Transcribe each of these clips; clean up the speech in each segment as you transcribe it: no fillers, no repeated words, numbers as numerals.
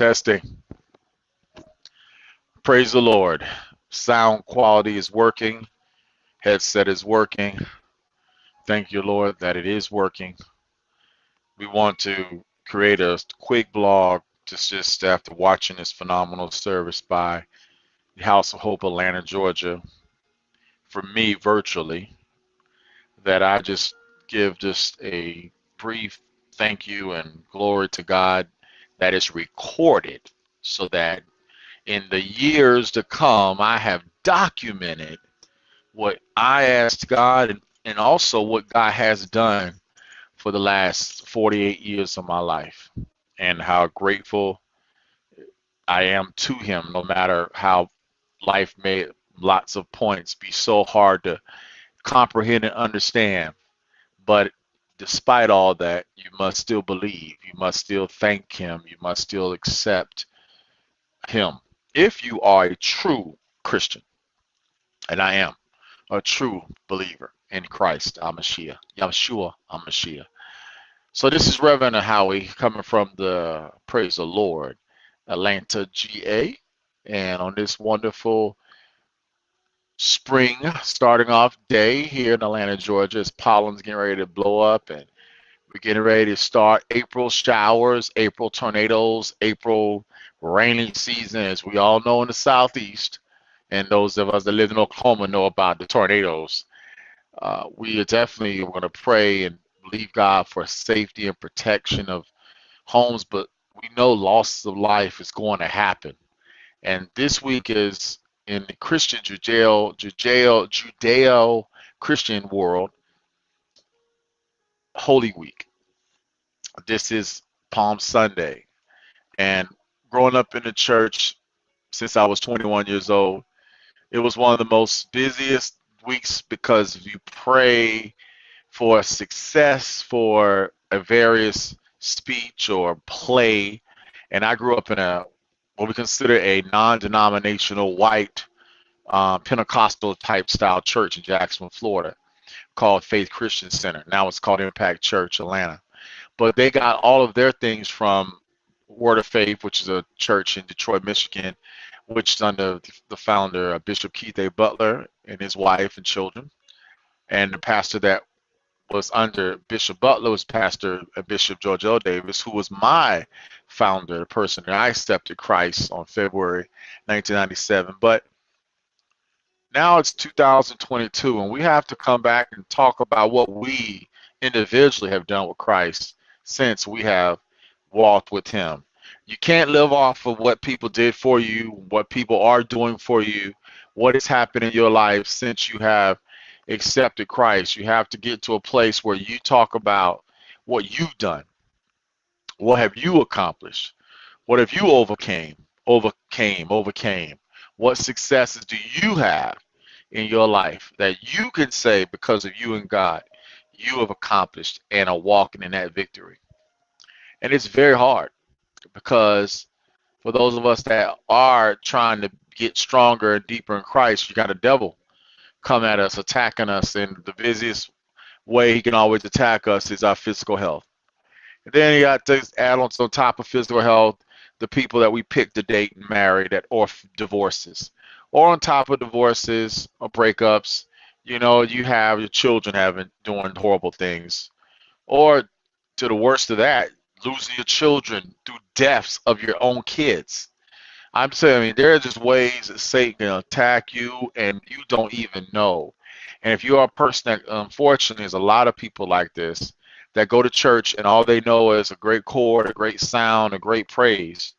Testing. Praise the Lord. Sound quality is working. Headset is working. Thank you, Lord, that it is working. We want to create a quick blog just after watching this phenomenal service by the House of Hope, Atlanta, Georgia, for me virtually, that I just give just a brief thank you and glory to God that is recorded so that in the years to come, I have documented what I asked God and also what God has done for the last 48 years of my life and how grateful I am to Him, no matter how life may lots of points be so hard to comprehend and understand. But despite all that, you must still believe. You must still thank Him. You must still accept Him. If you are a true Christian, and I am a true believer in Christ, Amashiach, Yahshua, Amashiach. So this is Reverend Howie coming from the Praise the Lord, Atlanta, GA. And on this wonderful spring starting off day here in Atlanta, Georgia, as pollen's getting ready to blow up and we're getting ready to start April showers, April tornadoes, April rainy season, as we all know in the Southeast. And those of us that live in Oklahoma know about the tornadoes. We are definitely going to pray and believe God for safety and protection of homes, but we know loss of life is going to happen. And this week is in the Christian Judeo Christian world, Holy Week. This is Palm Sunday. And growing up in the church since I was 21 years old, it was one of the most busiest weeks because you pray for success for a various speech or play. And I grew up in what we consider a non-denominational white Pentecostal type style church in Jacksonville, Florida, called Faith Christian Center. Now it's called Impact Church Atlanta. But they got all of their things from Word of Faith, which is a church in Detroit, Michigan, which is under the founder, Bishop Keith A. Butler, and his wife and children. And the pastor that was under Bishop Butler was Pastor Bishop George L. Davis, who was my founder, the person that I accepted Christ on February 1997. But now it's 2022, and we have to come back and talk about what we individually have done with Christ since we have walked with Him. You can't live off of what people did for you, what people are doing for you, what has happened in your life since you have accepted Christ. You have to get to a place where you talk about what you've done. What have you accomplished? What have you overcame? What successes do you have in your life that you can say because of you and God, you have accomplished and are walking in that victory? And it's very hard because for those of us that are trying to get stronger and deeper in Christ, you got a devil come at us, attacking us, and the busiest way he can always attack us is our physical health. And then you got to add on top of physical health, the people that we pick to date and marry that or divorces. Or on top of divorces or breakups, you have your children doing horrible things. Or to the worst of that, losing your children through deaths of your own kids. I'm saying, there are just ways that Satan can attack you and you don't even know. And if you are a person that, unfortunately, there's a lot of people like this that go to church and all they know is a great chord, a great sound, a great praise,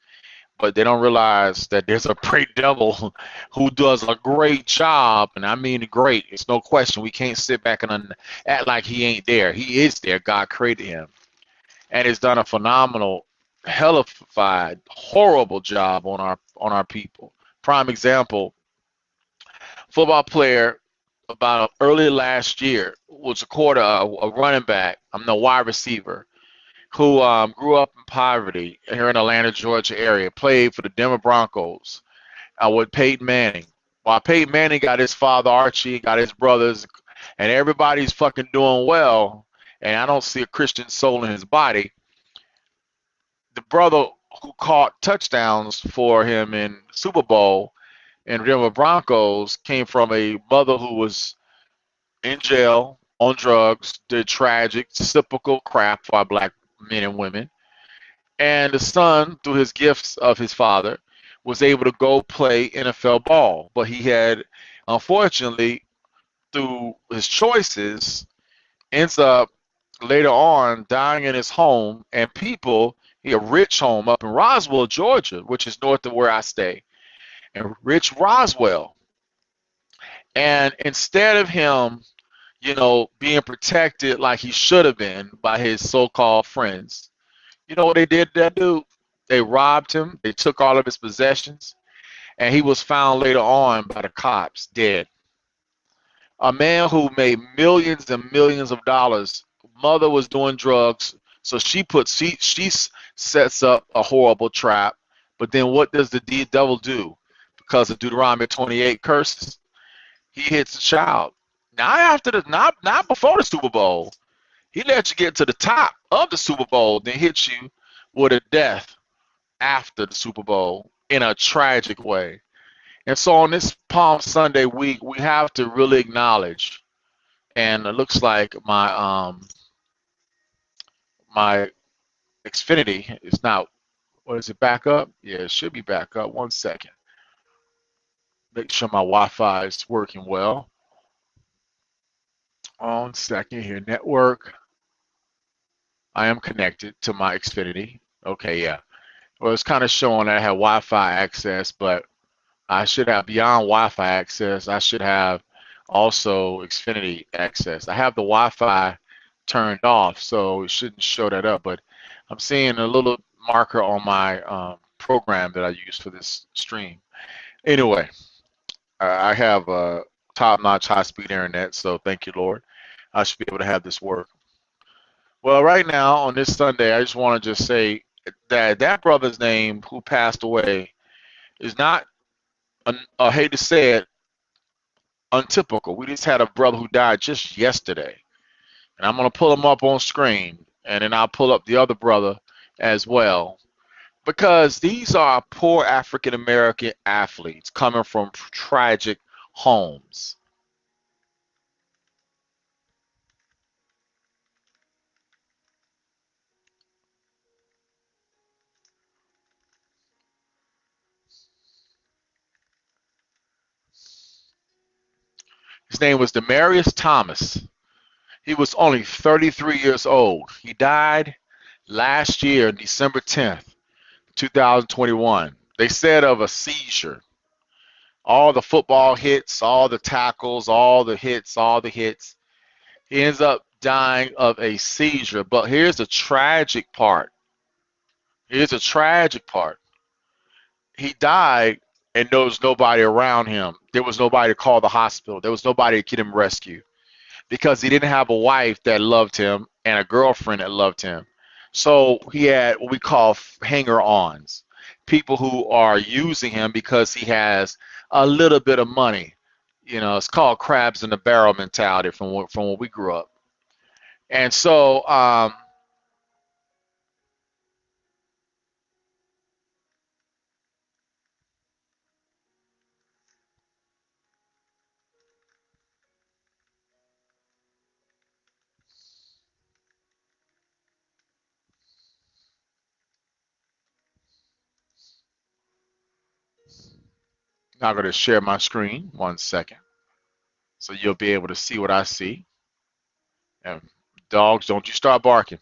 but they don't realize that there's a great devil who does a great job, and I mean great. It's no question. We can't sit back and act like he ain't there. He is there. God created him, and has done a phenomenal, hellified, horrible job on our people. Prime example: football player about early last year was a running back. I'm the wide receiver who grew up in poverty here in Atlanta, Georgia area, played for the Denver Broncos with Peyton Manning. While Peyton Manning got his father Archie, got his brothers, and everybody's fucking doing well, and I don't see a Christian soul in his body, the brother who caught touchdowns for him in Super Bowl and Denver Broncos came from a mother who was in jail on drugs, did tragic, typical crap for our black men and women. And the son, through his gifts of his father, was able to go play NFL ball. But he had, unfortunately, through his choices, ends up later on dying in his home. And people, he a rich home up in Roswell, Georgia, which is north of where I stay, and Rich Roswell. And instead of him, being protected like he should have been by his so-called friends, you know what they did to that dude? They robbed him. They took all of his possessions, and he was found later on by the cops dead. A man who made millions and millions of dollars. Mother was doing drugs, so she sets up a horrible trap. But then what does the devil do? Because of Deuteronomy 28 curses, he hits the child. Not after the not before the Super Bowl. He lets you get to the top of the Super Bowl, then hits you with a death after the Super Bowl in a tragic way. And so on this Palm Sunday week, we have to really acknowledge, and it looks like my Xfinity is not, what is it, back up? Yeah, it should be back up. 1 second. Make sure my Wi-Fi is working well. 1 second here, network. I am connected to my Xfinity. Okay, yeah. Well, it's kind of showing that I have Wi-Fi access, but I should have, beyond Wi-Fi access, I should have also Xfinity access. I have the Wi-Fi turned off, so it shouldn't show that up, but I'm seeing a little marker on my program that I use for this stream. Anyway, I have a top-notch high-speed internet, so thank you, Lord. I should be able to have this work. Well, right now on this Sunday, I just want to just say that that brother's name who passed away is not, I hate to say it, untypical. We just had a brother who died just yesterday, and I'm going to pull him up on screen, and then I'll pull up the other brother as well, because these are poor African American athletes coming from tragic homes. His name was Demarius Thomas. He was only 33 years old. He died last year, December 10th, 2021. They said of a seizure. All the football hits, all the tackles, all the hits, all the hits. He ends up dying of a seizure. But here's the tragic part. Here's the tragic part. He died and there was nobody around him. There was nobody to call the hospital. There was nobody to get him rescued because he didn't have a wife that loved him and a girlfriend that loved him. So he had what we call hanger-ons, people who are using him because he has a little bit of money. It's called crabs in the barrel mentality from when we grew up. And so I'm going to share my screen 1 second so you'll be able to see what I see. And dogs, don't you start barking.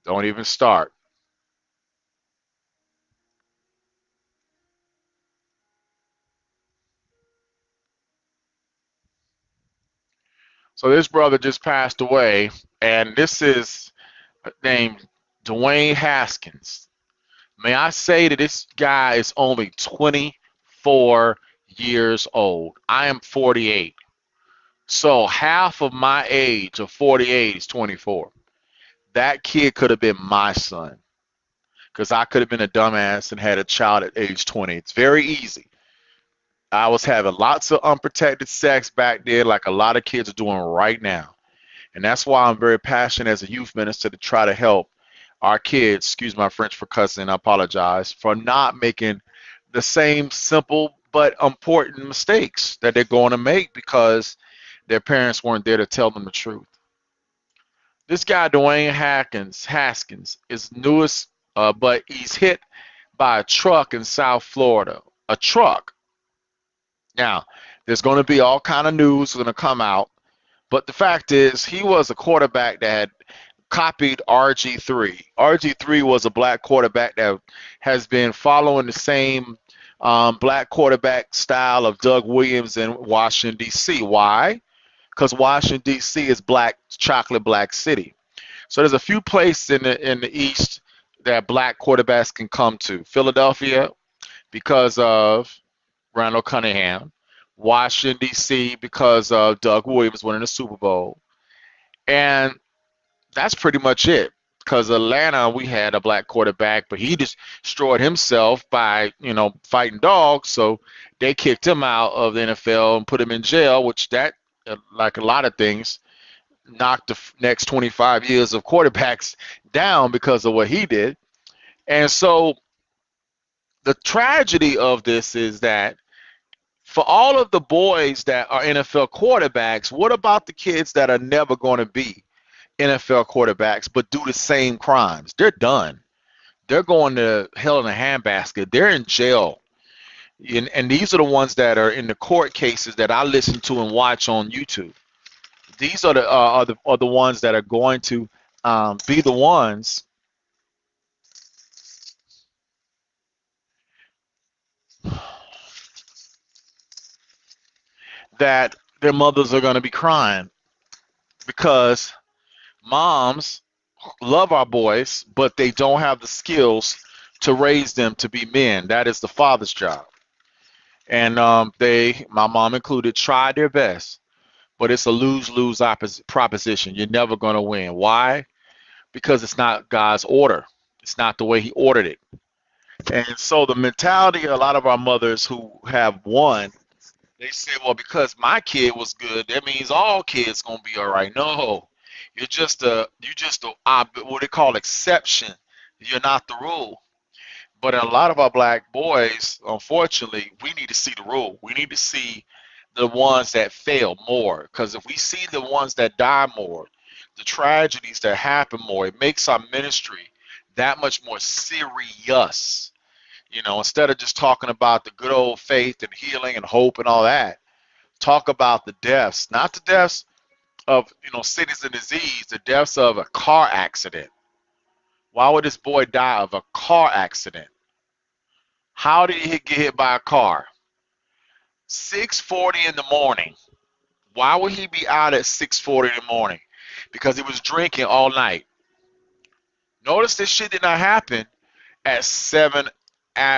Don't even start. So this brother just passed away, and this is named Dwayne Haskins. May I say that this guy is only 24 years old. I am 48. So half of my age of 48 is 24. That kid could have been my son because I could have been a dumbass and had a child at age 20. It's very easy. I was having lots of unprotected sex back then, like a lot of kids are doing right now. And that's why I'm very passionate as a youth minister to try to help our kids, excuse my French for cussing, I apologize, for not making the same simple but important mistakes that they're going to make because their parents weren't there to tell them the truth. This guy, Dwayne Haskins, is newest, but he's hit by a truck in South Florida. A truck. Now, there's going to be all kind of news going to come out, but the fact is, he was a quarterback that had copied RG3. RG3 was a black quarterback that has been following the same black quarterback style of Doug Williams in Washington, D.C. Why? Because Washington, D.C. is black, chocolate black city. So there's a few places in the East that black quarterbacks can come to. Philadelphia, because of Randall Cunningham. Washington, D.C., because of Doug Williams winning the Super Bowl. And that's pretty much it. Because Atlanta, we had a black quarterback, but he just destroyed himself by, fighting dogs. So they kicked him out of the NFL and put him in jail, which that, like a lot of things, knocked the next 25 years of quarterbacks down because of what he did. And so the tragedy of this is that for all of the boys that are NFL quarterbacks, what about the kids that are never going to be NFL quarterbacks but do the same crimes? They're done. They're going to hell in a handbasket. They're in jail. And these are the ones that are in the court cases that I listen to and watch on YouTube. These are the ones that are going to be the ones that their mothers are going to be crying because moms love our boys, but they don't have the skills to raise them to be men. That is the father's job. And my mom included, tried their best, but it's a lose-lose proposition. You're never going to win. Why? Because it's not God's order. It's not the way He ordered it. And so the mentality of a lot of our mothers who have won, they say, well, because my kid was good, that means all kids gonna be all right. No, you're just a what they call exception. You're not the rule. But in a lot of our black boys, unfortunately, we need to see the rule. We need to see the ones that fail more. Because if we see the ones that die more, the tragedies that happen more, it makes our ministry that much more serious. Instead of just talking about the good old faith and healing and hope and all that, talk about the deaths, not the deaths of, sickness and disease, the deaths of a car accident. Why would this boy die of a car accident? How did he get hit by a car? 6:40 in the morning. Why would he be out at 6:40 in the morning? Because he was drinking all night. Notice this shit did not happen at 7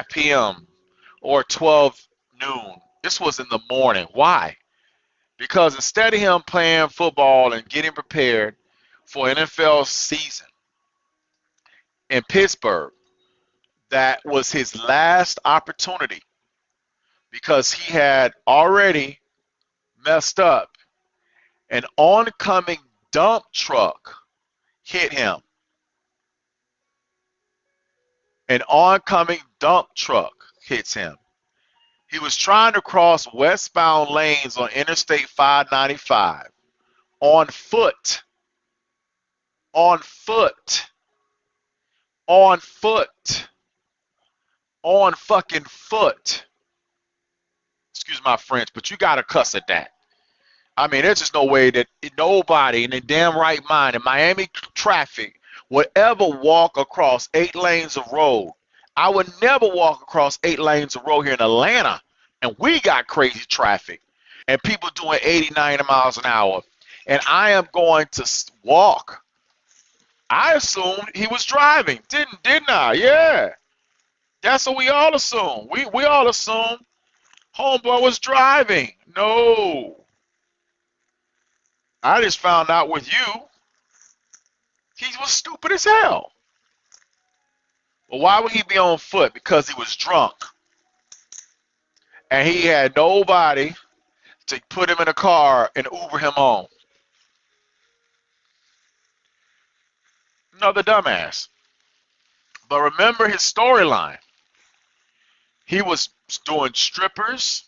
p.m. or 12 noon. This was in the morning. Why? Because instead of him playing football and getting prepared for NFL season in Pittsburgh, that was his last opportunity because he had already messed up. An oncoming dump truck hit him. An oncoming dump truck hits him. He was trying to cross westbound lanes on Interstate 595 on foot. On foot. On foot. On fucking foot. Excuse my French, but you gotta cuss at that. I mean, there's just no way that nobody in their damn right mind in Miami traffic would ever walk across 8 lanes of road. I would never walk across 8 lanes of road here in Atlanta, and we got crazy traffic and people doing 80, 90 miles an hour. And I am going to walk. I assumed he was driving, didn't I? Yeah. That's what we all assume. We all assume homeboy was driving. No. I just found out with you, he was stupid as hell. But why would he be on foot? Because he was drunk. And he had nobody to put him in a car and Uber him home. Another dumbass. But remember his storyline. He was doing strippers.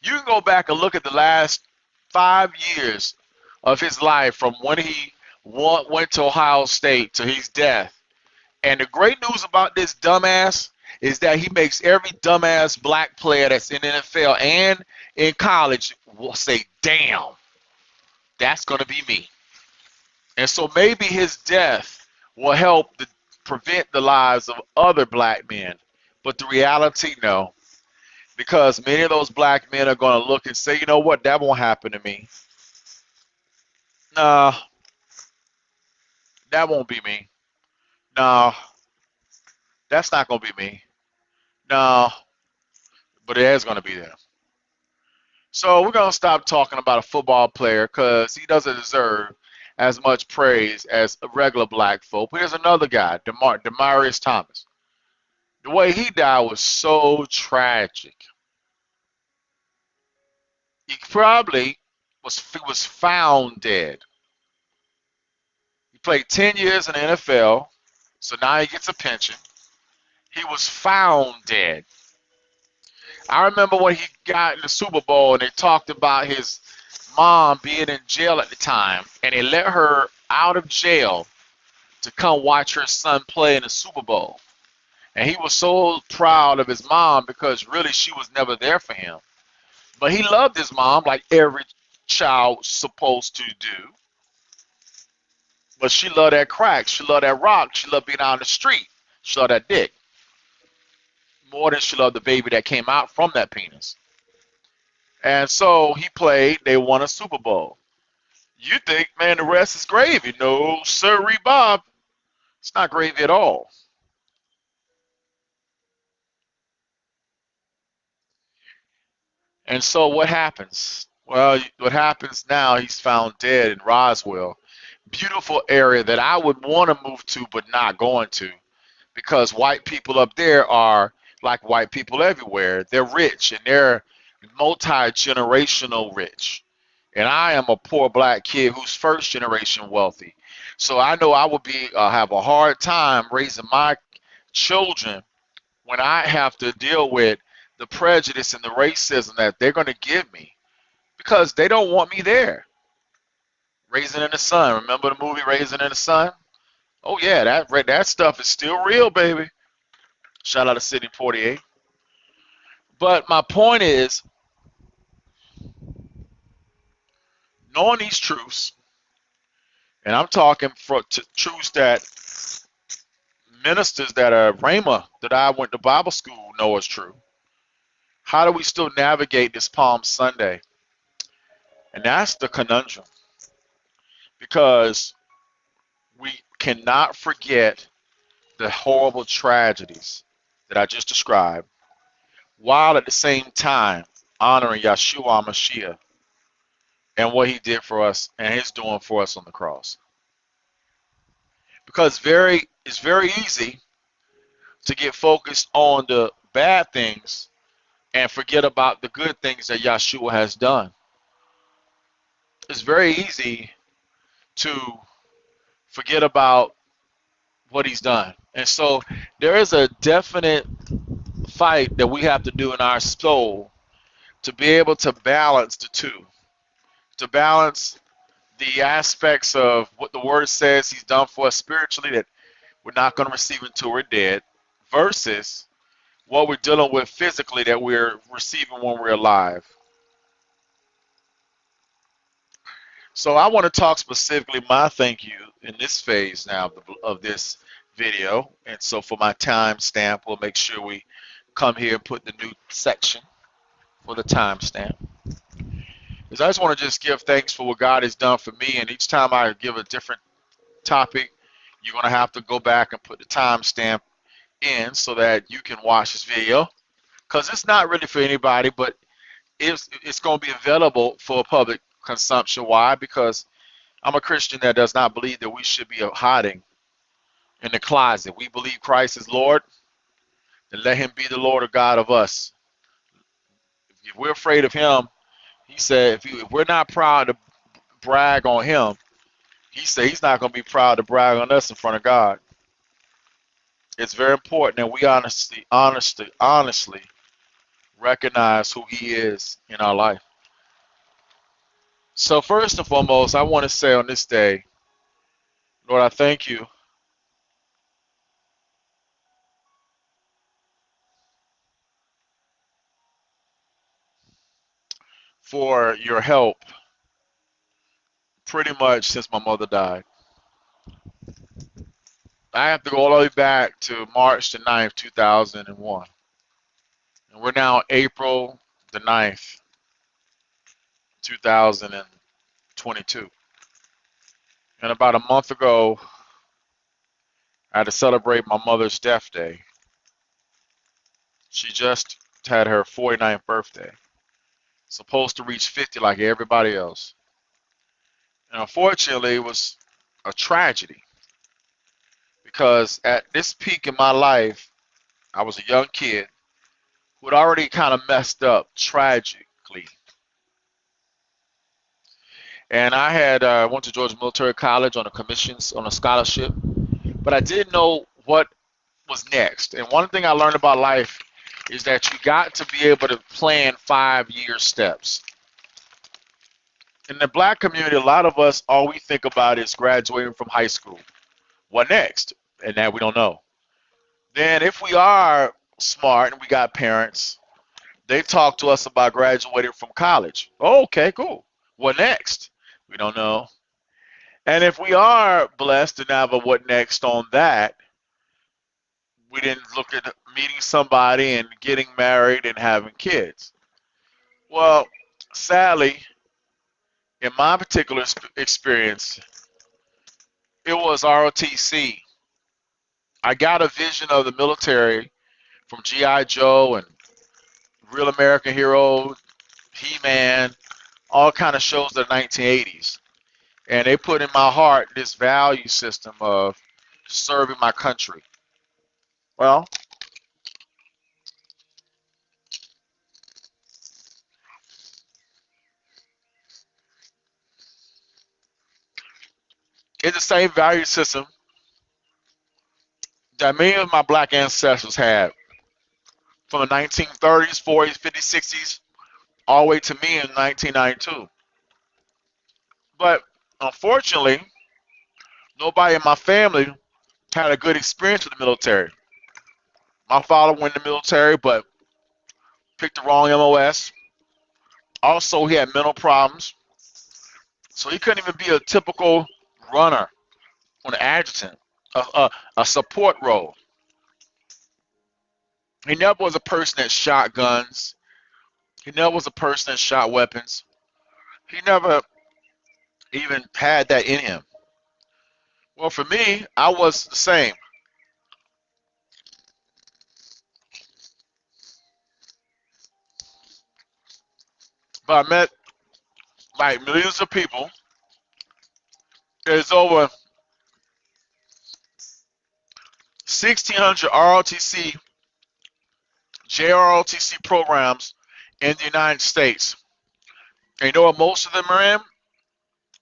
You can go back and look at the last 5 years of his life from when he went to Ohio State to his death. And the great news about this dumbass is that he makes every dumbass black player that's in the NFL and in college will say, damn, that's going to be me. And so maybe his death will help prevent the lives of other black men. But the reality, no. Because many of those black men are going to look and say, you know what, that won't happen to me. Nah, that won't be me. Nah, that's not going to be me. No, but it is going to be them. So we're going to stop talking about a football player because he doesn't deserve as much praise as a regular black folk. But here's another guy, Demaryius Thomas. The way he died was so tragic. He probably was found dead. He played 10 years in the NFL, so now he gets a pension. He was found dead. I remember when he got in the Super Bowl and they talked about his mom being in jail at the time, and they let her out of jail to come watch her son play in the Super Bowl. And he was so proud of his mom because really she was never there for him. But he loved his mom like every child's supposed to do. But she loved that crack. She loved that rock. She loved being out on the street. She loved that dick. More than she loved the baby that came out from that penis. And so he played. They won a Super Bowl. You think, man, the rest is gravy. No, sirree, Bob. It's not gravy at all. And so what happens? Well, what happens now, he's found dead in Roswell. Beautiful area that I would want to move to but not going to because white people up there are like white people everywhere. They're rich and they're multi-generational rich. And I am a poor black kid who's first generation wealthy. So I know I would be have a hard time raising my children when I have to deal with the prejudice and the racism that they're going to give me because they don't want me there. Raising in the Sun. Remember the movie Raising in the Sun? Oh yeah, that stuff is still real, baby. Shout out to Sidney Poitier. But my point is, knowing these truths, and I'm talking for truths that ministers that are Rhema that I went to Bible school know is true. How do we still navigate this Palm Sunday? And that's the conundrum. Because we cannot forget the horrible tragedies that I just described, while at the same time honoring Yeshua Mashiach and what he did for us and his doing for us on the cross. Because it's very easy to get focused on the bad things and forget about the good things that Yeshua has done. It's very easy to forget about what he's done. And so there is a definite fight that we have to do in our soul to be able to balance the two, to balance the aspects of what the word says he's done for us spiritually that we're not going to receive until we're dead versus what we're dealing with physically that we're receiving when we're alive. So I want to talk specifically my thank you in this phase now of this video. And so for my timestamp, we'll make sure we come here and put the new section for the timestamp. Because I just want to just give thanks for what God has done for me. And each time I give a different topic, you're going to have to go back and put the timestamp in so that you can watch this video. Because it's not really for anybody, but it's going to be available for public consumption. Why? Because I'm a Christian that does not believe that we should be hiding in the closet. We believe Christ is Lord, then let him be the Lord or God of us. If we're afraid of him, he said, if we're not proud to brag on him, he said he's not going to be proud to brag on us in front of God. It's very important that we honestly recognize who He is in our life. So first and foremost, I want to say on this day, Lord, I thank you for your help pretty much since my mother died. I have to go all the way back to March the 9th, 2001. And we're now April the 9th, 2022. And about a month ago, I had to celebrate my mother's death day. She just had her 49th birthday. Supposed to reach 50 like everybody else. And unfortunately, it was a tragedy because at this peak in my life, I was a young kid who had already kind of messed up tragically. And I had went to Georgia Military College on a commissions on a scholarship, but I didn't know what was next. And one thing I learned about life is that you got to be able to plan 5-year steps. In the black community, a lot of us, all we think about is graduating from high school. What next? And that we don't know. Then if we are smart and we got parents, they talk to us about graduating from college. Oh, okay, cool. What next? We don't know. And if we are blessed to have a what next on that, we didn't look at meeting somebody and getting married and having kids. Well, sadly, in my particular experience, it was ROTC. I got a vision of the military from G.I. Joe and Real American Hero, He-Man, all kind of shows of the 1980s. And they put in my heart this value system of serving my country. Well, it's the same value system that many of my black ancestors had from the 1930s, 40s, 50s, 60s, all the way to me in 1992. But unfortunately, nobody in my family had a good experience with the military. My father went in the military, but picked the wrong MOS. Also, he had mental problems, so he couldn't even be a typical runner on an adjutant, a support role. He never was a person that shot guns. He never was a person that shot weapons. He never even had that in him. Well, for me, I was the same. But I met like millions of people. There's over 1,600 ROTC, JROTC programs in the United States. And you know what most of them are in?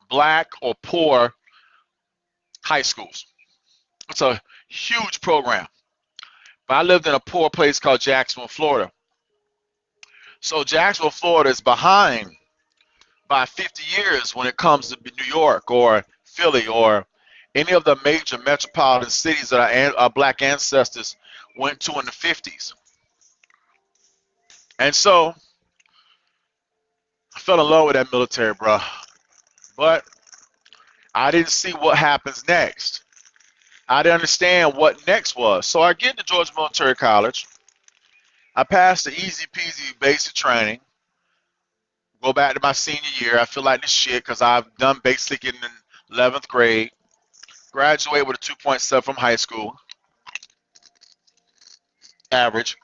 Black or poor high schools. It's a huge program. But I lived in a poor place called Jacksonville, Florida. So Jacksonville, Florida is behind by 50 years when it comes to New York or Philly or any of the major metropolitan cities that our black ancestors went to in the 50s. And so I fell in love with that military, bro. But I didn't see what happens next. I didn't understand what next was. So I get to Georgia Military College. I passed the easy peasy basic training. Go back to my senior year. I feel like this shit because I've done basic in the 11th grade. Graduated with a 2.7 from high school. Average.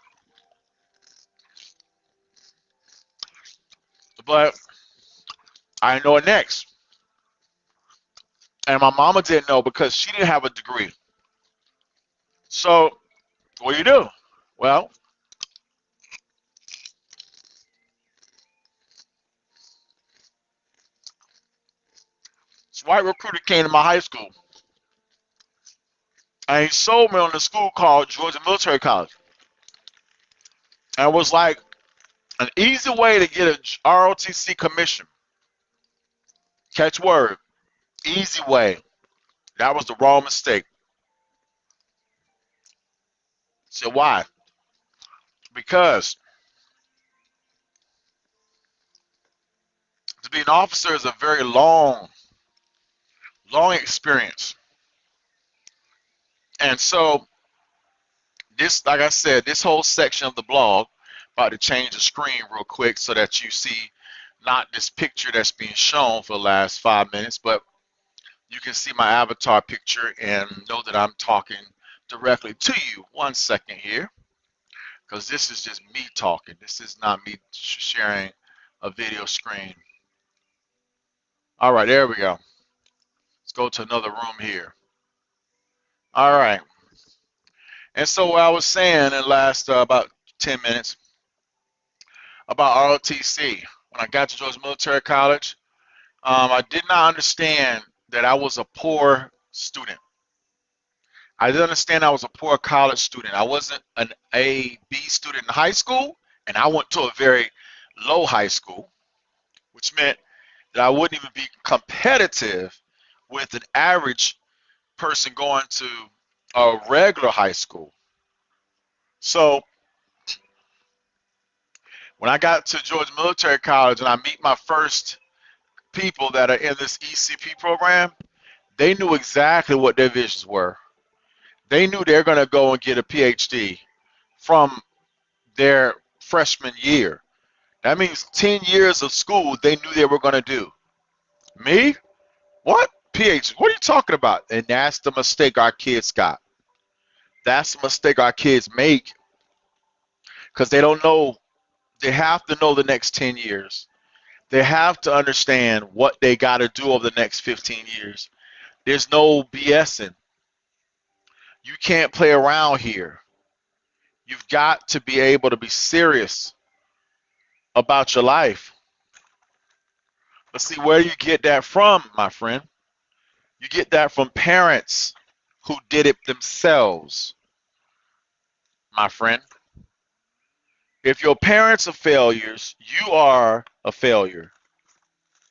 But I didn't know what next. And my mama didn't know because she didn't have a degree. So what do you do? Well, this white recruiter came to my high school And he sold me on the school called Georgia Military College. And it was like an easy way to get a ROTC commission. Catch word. Easy way. That was the wrong mistake. So why? Because to be an officer is a very long experience. And so this, like I said, this whole section of the blog, about to change the screen real quick so that you see not this picture that's being shown for the last 5 minutes, but you can see my avatar picture and know that I'm talking directly to you. 1 second here, because this is just me talking. This is not me sharing a video screen. All right, there we go. Let's go to another room here. All right. And so what I was saying in the last about 10 minutes about ROTC, when I got to Georgia Military College, I did not understand that I was a poor student. I didn't understand I was a poor college student. I wasn't an A, B student in high school, and I went to a very low high school, which meant that I wouldn't even be competitive with an average person going to a regular high school. So when I got to Georgia Military College and I meet my first people that are in this ECP program, they knew exactly what their visions were. They knew they're going to go and get a PhD from their freshman year. That means 10 years of school they knew they were going to do. Me? What? PhD? What are you talking about? And that's the mistake our kids got. That's the mistake our kids make because they don't know. They have to know the next 10 years. They have to understand what they got to do over the next 15 years. There's no BSing. You can't play around here. You've got to be able to be serious about your life. But see, where do you get that from, my friend? You get that from parents who did it themselves, my friend. If your parents are failures, you are a failure.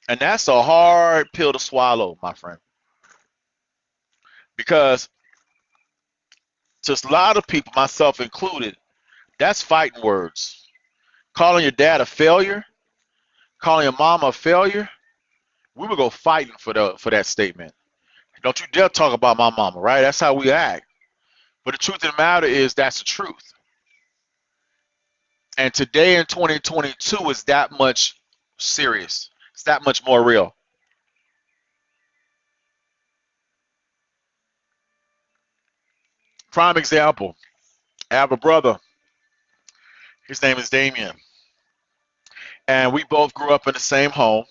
And that's a hard pill to swallow, my friend. Because to a lot of people, myself included, that's fighting words. Calling your dad a failure, calling your mama a failure, we would go fighting for that statement. Don't you dare talk about my mama, right? That's how we act. But the truth of the matter is that's the truth. And today in 2022 is that much serious. It's that much more real. Prime example, I have a brother. His name is Damien. And we both grew up in the same home.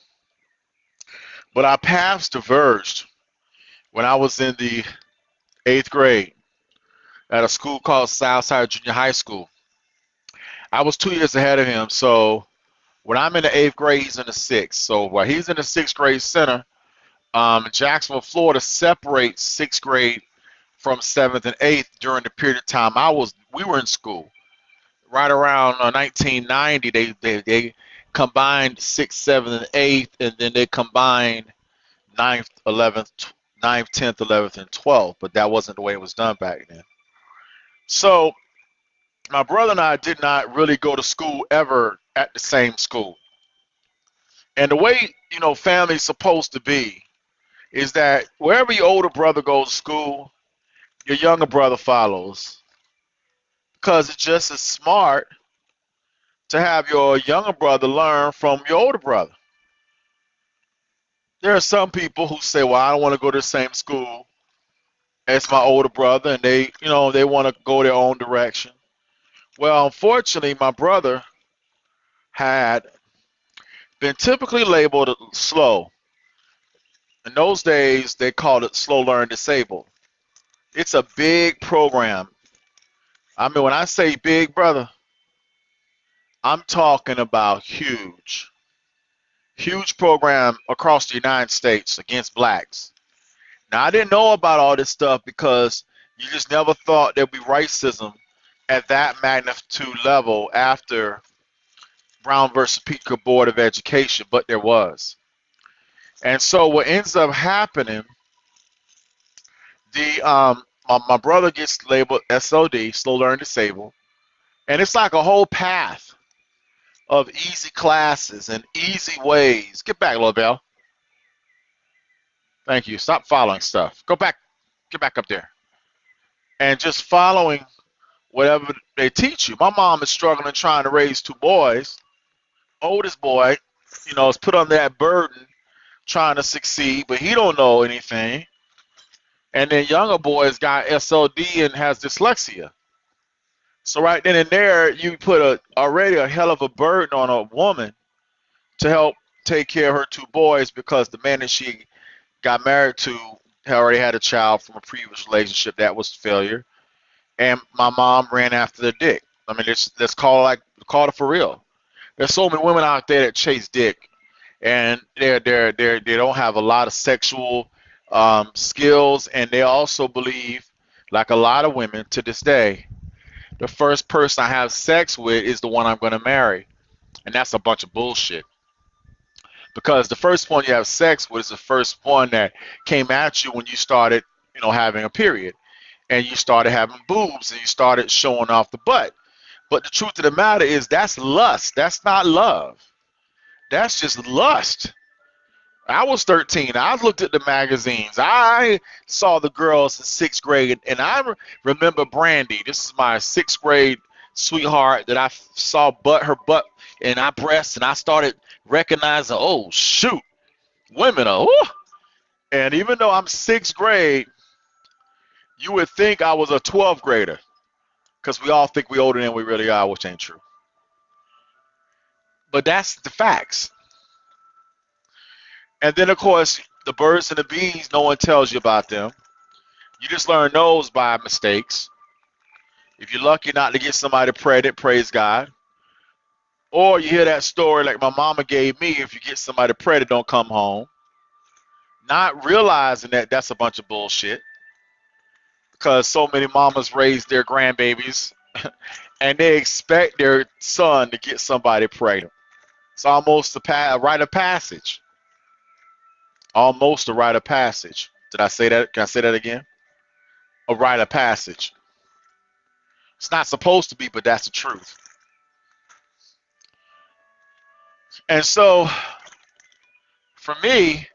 But our paths diverged when I was in the 8th grade at a school called Southside Junior High School. I was 2 years ahead of him. So when I'm in the 8th grade, he's in the 6th. So while he's in the 6th grade center, Jacksonville, Florida separates 6th grade from 7th and 8th during the period of time we were in school. Right around 1990, they combined 6th, 7th, and 8th, and then they combined 9th, 11th, 9th, 10th, 11th, and 12th, but that wasn't the way it was done back then. So my brother and I did not really go to school ever at the same school. And the way, family's supposed to be is that wherever your older brother goes to school, your younger brother follows. Because it's just as smart to have your younger brother learn from your older brother. There are some people who say, well, I don't want to go to the same school as my older brother, and they want to go their own direction. Well, unfortunately, my brother had been typically labeled slow. In those days, they called it slow learn disabled. It's a big program. I mean, when I say big, brother, I'm talking about huge. Huge program across the United States against blacks. Now, I didn't know about all this stuff because You just never thought there'd be racism at that magnitude level after Brown versus Topeka Board of Education, but there was. And so what ends up happening, my brother gets labeled SOD, slow learning disabled, and it's like a whole path of easy classes and easy ways. Get back, little Bell. Thank you. Stop following stuff. Go back. Get back up there. And just following whatever they teach you. My mom is struggling trying to raise two boys. Oldest boy, is put under that burden trying to succeed, but he don't know anything. And then younger boys got SLD and has dyslexia. So right then and there, you put already a hell of a burden on a woman to help take care of her two boys because the man that she got married to already had a child from a previous relationship that was failure, and my mom ran after the dick. I mean, let's call it for real. There's so many women out there that chase dick, and they don't have a lot of sexual skills, and they also believe, like a lot of women to this day, the first person I have sex with is the one I'm going to marry, and that's a bunch of bullshit. Because the first one you have sex with is the first one that came at you when you started, having a period, and you started having boobs, and you started showing off the butt. But the truth of the matter is that's lust. That's not love. That's just lust. I was 13. I looked at the magazines. I saw the girls in sixth grade, and I remember Brandy. This is my sixth grade sweetheart that I saw her butt and our breasts, and I started recognizing, oh shoot, women are. Whew. And even though I'm sixth grade, you would think I was a 12th grader, because we all think we're older than we really are, which ain't true. But that's the facts. And then, of course, the birds and the bees, no one tells you about them. You just learn those by mistakes. If you're lucky not to get somebody pregnant, praise God. Or you hear that story like my mama gave me, if you get somebody pregnant, don't come home. Not realizing that that's a bunch of bullshit. Because so many mamas raise their grandbabies and they expect their son to get somebody pregnant. It's almost a rite of passage. Almost a rite of passage. Did I say that? Can I say that again? A rite of passage. It's not supposed to be, but that's the truth. And so, for me,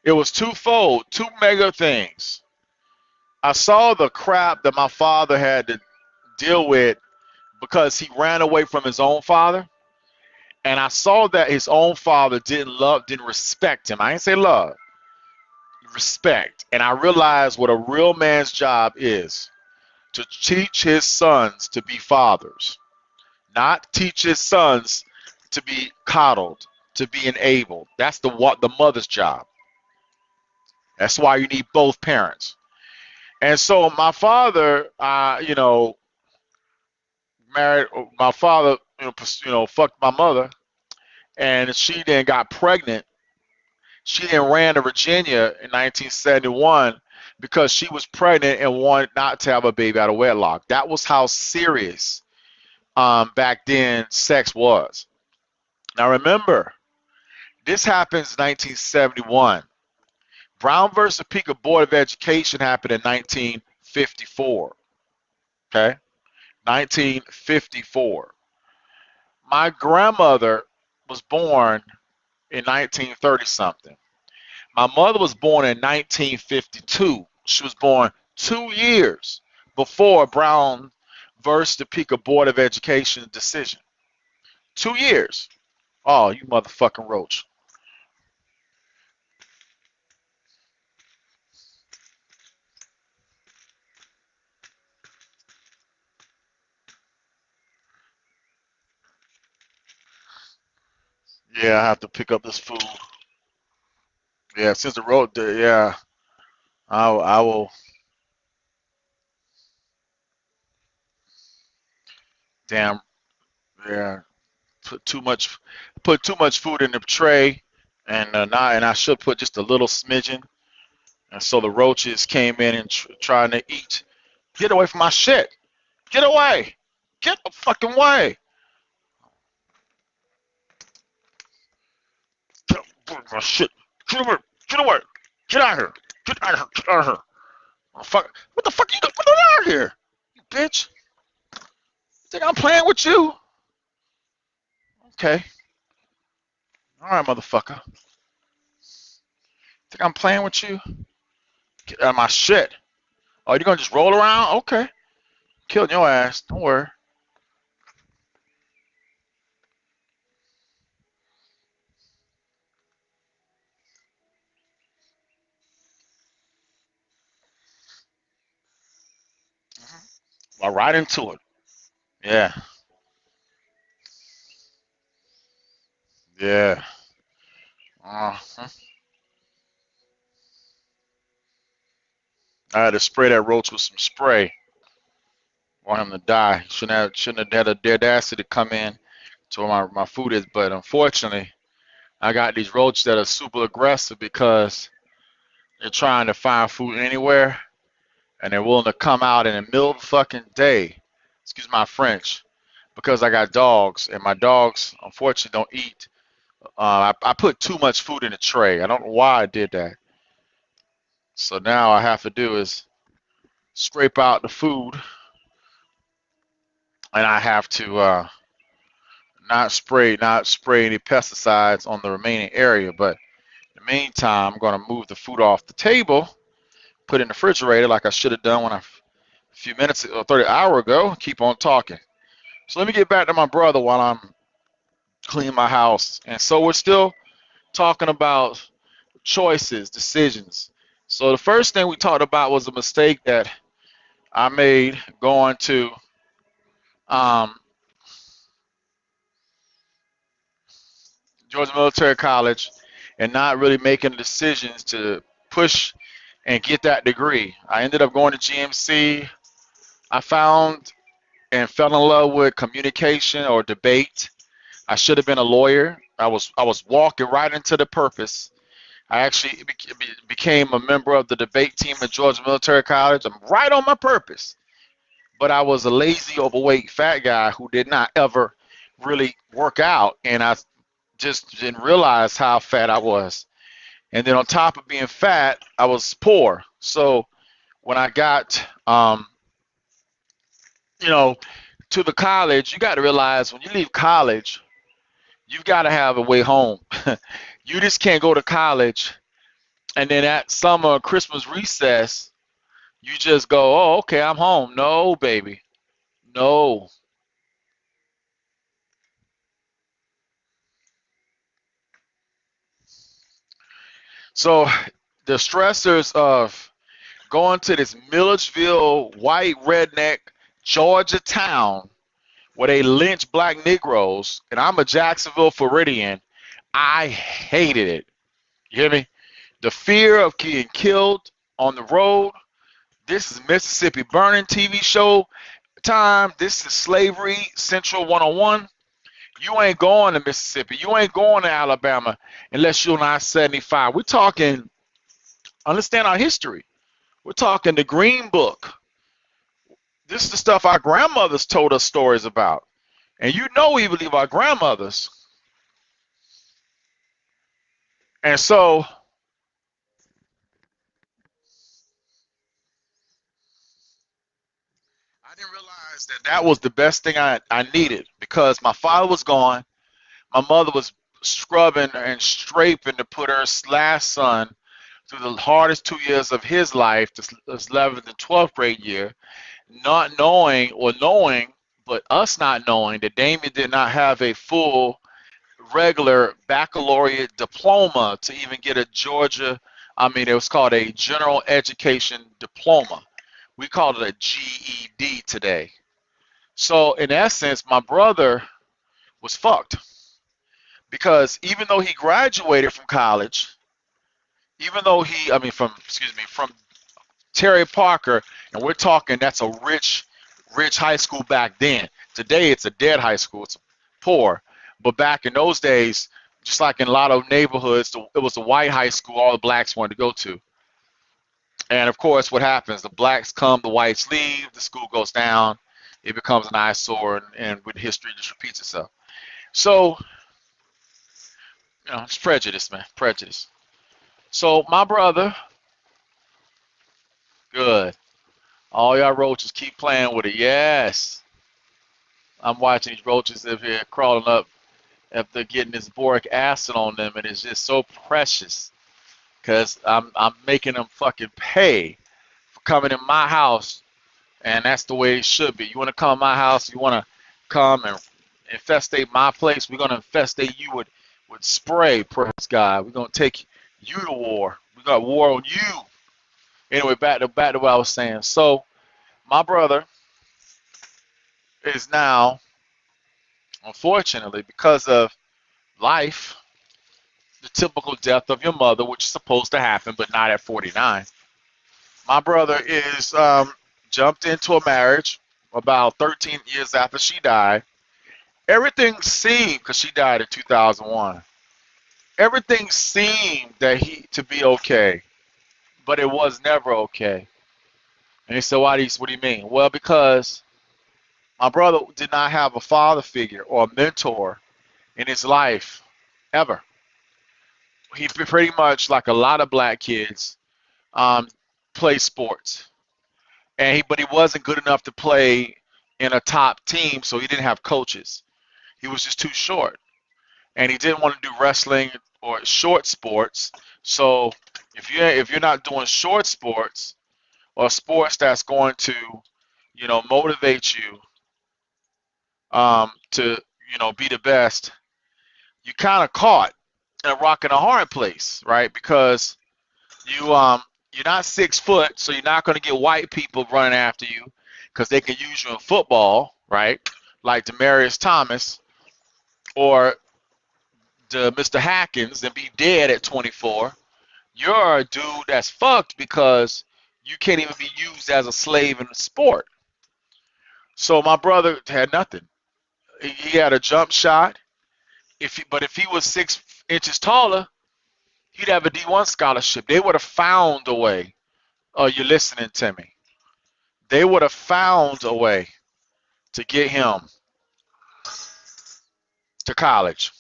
it was twofold, two mega things. I saw the crap that my father had to deal with because he ran away from his own father. And I saw that his own father didn't respect him. I didn't say love, respect. And I realized what a real man's job is: to teach his sons to be fathers, not teach his sons to be coddled, to be enabled. That's the mother's job. That's why you need both parents. And so my father, married my father, fucked my mother, and she then got pregnant. She then ran to Virginia in 1971 because she was pregnant and wanted not to have a baby out of wedlock. That was how serious back then sex was. Now remember, this happens in 1971. Brown versus Topeka Board of Education happened in 1954. Okay, 1954. My grandmother was born in 1930 something. My mother was born in 1952. She was born 2 years before Brown versus Topeka Board of Education decision. 2 years. Oh, you motherfucking roach. Yeah, I have to pick up this food. Yeah, since the road, yeah, I will. Damn, yeah, put too much, put too much food in the tray, and I should put just a little smidgen. And so the roaches came in and trying to eat. Get away from my shit. Get away. Get the fucking way. Get away from my shit. Get away. Get away. Get out of here. Get out of here. Get out of here. Oh, fuck. What the fuck you doing? Get out of here. You bitch. You think I'm playing with you? Okay. All right, motherfucker. Think I'm playing with you? Get out of my shit. Oh, you gonna just roll around? Okay. Killing your ass. Don't worry. Well, right into it. Yeah. Yeah. Uh-huh. I had to spray that roach with some spray. Want him to die. Shouldn't have had the audacity to come in to where my food is. But unfortunately, I got these roaches that are super aggressive because they're trying to find food anywhere and they're willing to come out in the middle of the fucking day. Excuse my French. Because I got dogs and my dogs unfortunately don't eat. I put too much food in the tray. I don't know why I did that. So now I have to do is scrape out the food and I have to not spray any pesticides on the remaining area. But in the meantime, I'm going to move the food off the table, put it in the refrigerator like I should have done when a few minutes or 30 hour ago. Keep on talking. So let me get back to my brother while I'm cleaning my house. And so we're still talking about choices, decisions. So the first thing we talked about was a mistake that I made going to um, Georgia Military College and not really making decisions to push and get that degree. I ended up going to GMC. I found and fell in love with communication or debate. I should have been a lawyer. I was walking right into the purpose. I actually became a member of the debate team at Georgia Military College. I'm right on my purpose. But I was a lazy, overweight, fat guy who did not ever really work out, and I just didn't realize how fat I was. And then on top of being fat, I was poor. So when I got, you know, to the college, you got to realize when you leave college, you've got to have a way home. You just can't go to college and then at summer Christmas recess, you just go, oh, okay, I'm home. No, baby. No. So the stressors of going to this Milledgeville white redneck Georgia town where they lynch black Negroes, and I'm a Jacksonville Floridian, I hated it. You hear me? The fear of getting killed on the road. This is Mississippi Burning TV show time. This is Slavery Central 101. You ain't going to Mississippi. You ain't going to Alabama unless you're on I-75. We're talking, understand our history. We're talking the Green Book. This is the stuff our grandmothers told us stories about. And you know we believe our grandmothers. And so I didn't realize that that was the best thing I needed because my father was gone. My mother was scrubbing and scraping to put her last son through the hardest 2 years of his life, this 11th and 12th grade year, not knowing or knowing, but us not knowing that Damien did not have a full regular baccalaureate diploma to even get a Georgia, I mean, it was called a general education diploma. We called it a GED today. So in essence, my brother was fucked because even though he graduated from college, even though he, I mean, from, excuse me, from Terry Parker, and we're talking that's a rich high school back then. Today it's a dead high school, it's poor. But back in those days, just like in a lot of neighborhoods, it was a white high school all the blacks wanted to go to. And of course, what happens? The blacks come, the whites leave, the school goes down, it becomes an eyesore, and with history just repeats itself. So, it's prejudice, man, prejudice. So my brother, good. All y'all roaches keep playing with it. Yes, I'm watching these roaches up here crawling up after getting this boric acid on them, and it's just so precious because I'm making them fucking pay for coming in my house, and that's the way it should be. You want to come in my house, you want to come and infestate my place, we're gonna infestate you with spray. Praise God, we're gonna take you to war. We got war on you. Anyway, back to what I was saying. So my brother is now, unfortunately, because of life, the typical death of your mother, which is supposed to happen, but not at 49. My brother is jumped into a marriage about 13 years after she died. Everything seemed, because she died in 2001, everything seemed that he to be okay, but it was never okay. And he said, what do you mean? Well, because my brother did not have a father figure or a mentor in his life ever. He pretty much, like a lot of black kids, um, played sports, but he wasn't good enough to play in a top team, so he didn't have coaches. He was just too short, and he didn't want to do wrestling or short sports. So if you're not doing short sports or sports that's going to, motivate you to, be the best, you kind of caught in a rock and a hard place, right? Because you're not 6 foot, so you're not going to get white people running after you because they can use you in football, right? Like Demarius Thomas or the Mr. Hackins and be dead at 24. You're a dude that's fucked because you can't even be used as a slave in the sport. So my brother had nothing. He had a jump shot. But if he was 6 inches taller, he'd have a D1 scholarship. They would have found a way. Oh, you're listening to me. They would have found a way to get him to college.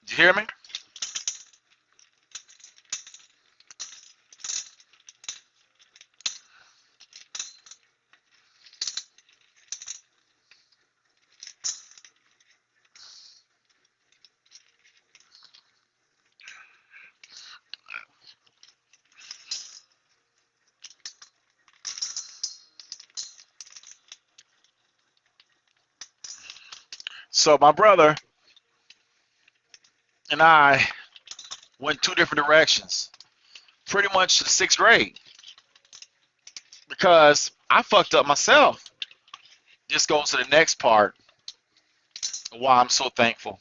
Did you hear me? So my brother and I went 2 different directions, pretty much to the 6th grade, because I fucked up myself. This goes to the next part of why I'm so thankful.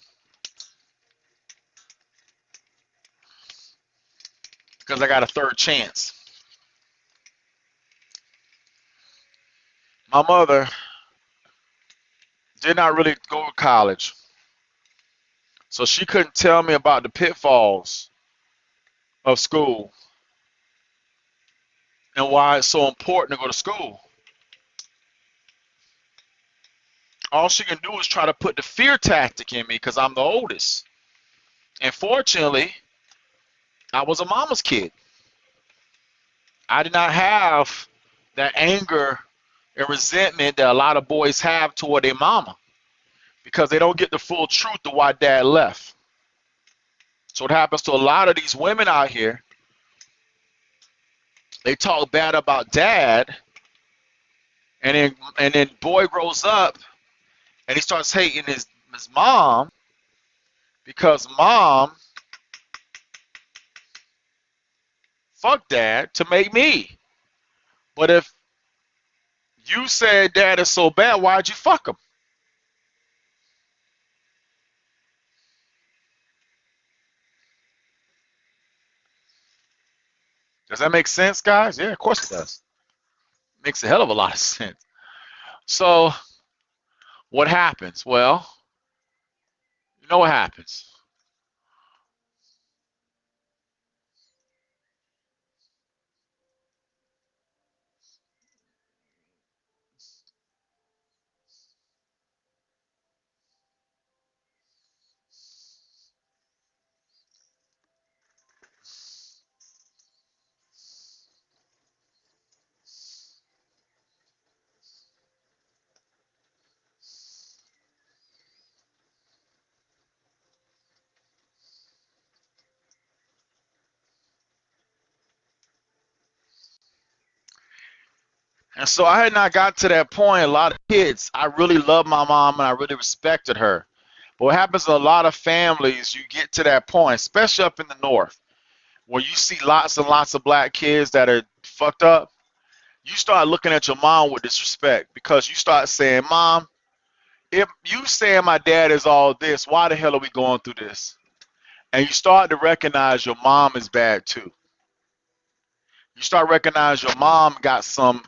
Because I got a third chance. My mother did not really go to college, so she couldn't tell me about the pitfalls of school and why it's so important to go to school. All she can do is try to put the fear tactic in me because I'm the oldest. And fortunately, I was a mama's kid. I did not have that anger and resentment that a lot of boys have toward their mama because they don't get the full truth of why dad left. So what happens to a lot of these women out here, they talk bad about dad, and then boy grows up and he starts hating his mom because mom fucked dad to make me. But if you said dad is so bad, why'd you fuck him? Does that make sense, guys? Yeah, of course it does. Makes a hell of a lot of sense. So what happens? Well, you know what happens. And so I had not got to that point. A lot of kids, I really loved my mom and I really respected her. But what happens in a lot of families, you get to that point, especially up in the north, where you see lots and lots of black kids that are fucked up. You start looking at your mom with disrespect because you start saying, Mom, if you saying my dad is all this, why the hell are we going through this? And you start to recognize your mom is bad too. You start to recognize your mom got some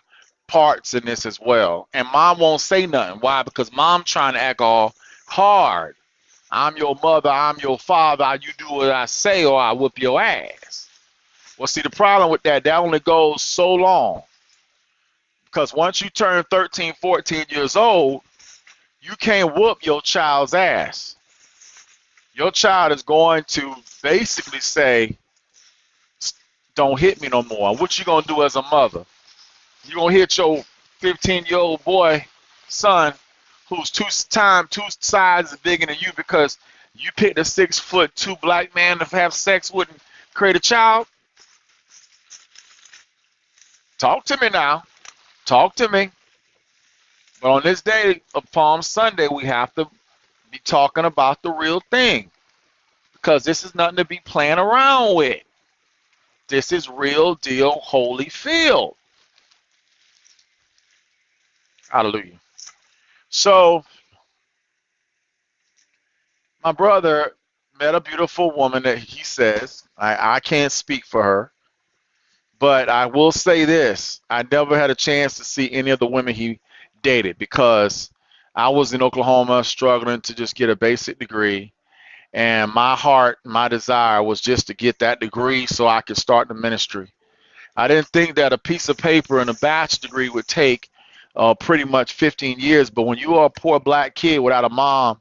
parts in this as well. And mom won't say nothing. Why? Because mom trying to act all hard. I'm your mother, I'm your father, you do what I say or I whoop your ass. Well, see, the problem with that, that only goes so long. Because once you turn 13, 14 years old, you can't whoop your child's ass. Your child is going to basically say, don't hit me no more. What you gonna do as a mother? You gonna hit your 15-year-old boy, son, who's two sizes bigger than you because you picked a 6'2" black man to have sex with and create a child? Talk to me now. Talk to me. But on this day of Palm Sunday, we have to be talking about the real thing because this is nothing to be playing around with. This is real deal, holy field. Hallelujah. So my brother met a beautiful woman that he says, I can't speak for her, but I will say this. I never had a chance to see any of the women he dated because I was in Oklahoma struggling to just get a basic degree. And my heart, my desire was just to get that degree so I could start the ministry. I didn't think that a piece of paper and a bachelor's degree would take pretty much 15 years. But when you are a poor black kid without a mom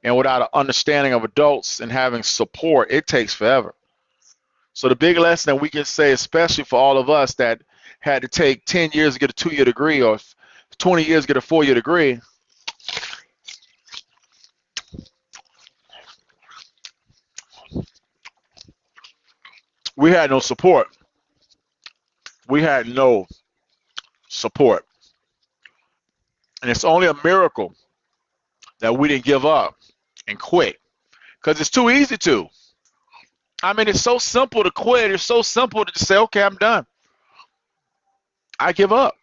and without an understanding of adults and having support, it takes forever. So the big lesson that we can say, especially for all of us that had to take 10 years to get a 2-year degree or 20 years to get a 4-year degree, we had no support. We had no support. And it's only a miracle that we didn't give up and quit because it's too easy to. I mean, it's so simple to quit. It's so simple to just say, okay, I'm done. I give up.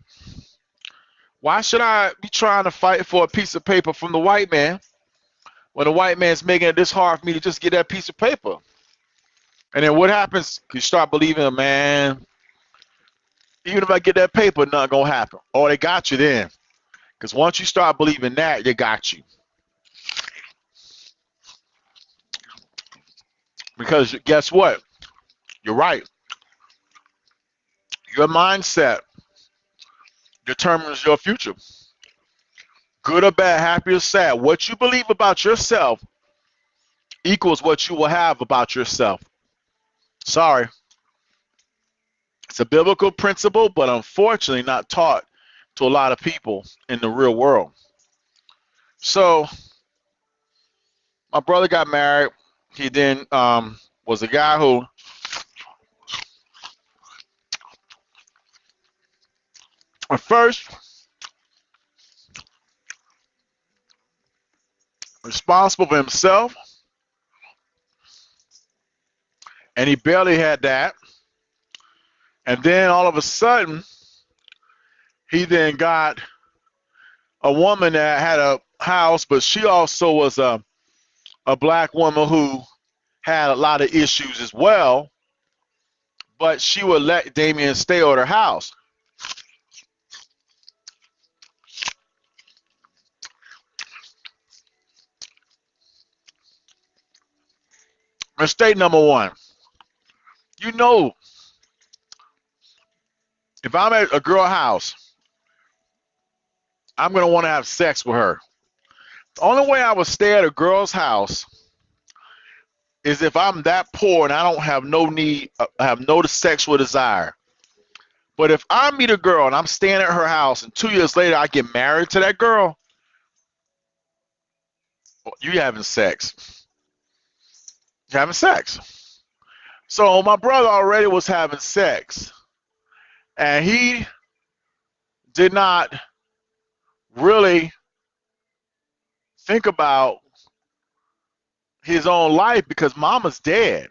Why should I be trying to fight for a piece of paper from the white man when the white man's making it this hard for me to just get that piece of paper? And then what happens? You start believing, man, even if I get that paper, nothing gonna happen. Oh, they got you then. Because once you start believing that, they got you. Because guess what? You're right. Your mindset determines your future. Good or bad, happy or sad. What you believe about yourself equals what you will have about yourself. Sorry. It's a biblical principle, but unfortunately not taught to a lot of people in the real world. So my brother got married. He then was a guy who at first responsible for himself, and he barely had that. And then all of a sudden, he then got a woman that had a house, but she also was a black woman who had a lot of issues as well. But she would let Damien stay at her house. Mistake number one. You know, if I'm at a girl house, I'm going to want to have sex with her. The only way I would stay at a girl's house is if I'm that poor and I don't have no need, I have no sexual desire. But if I meet a girl and I'm staying at her house and 2 years later I get married to that girl, you having sex. You're having sex. So my brother already was having sex. And he did not really think about his own life because mama's dead.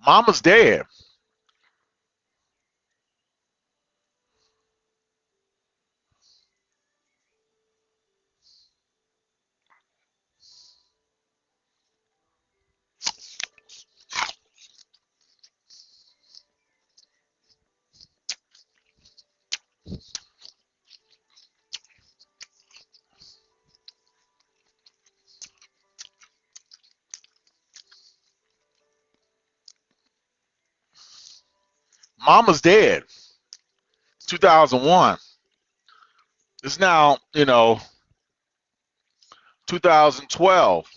Mama's dead. Mama's dead. 2001. It's now, 2012.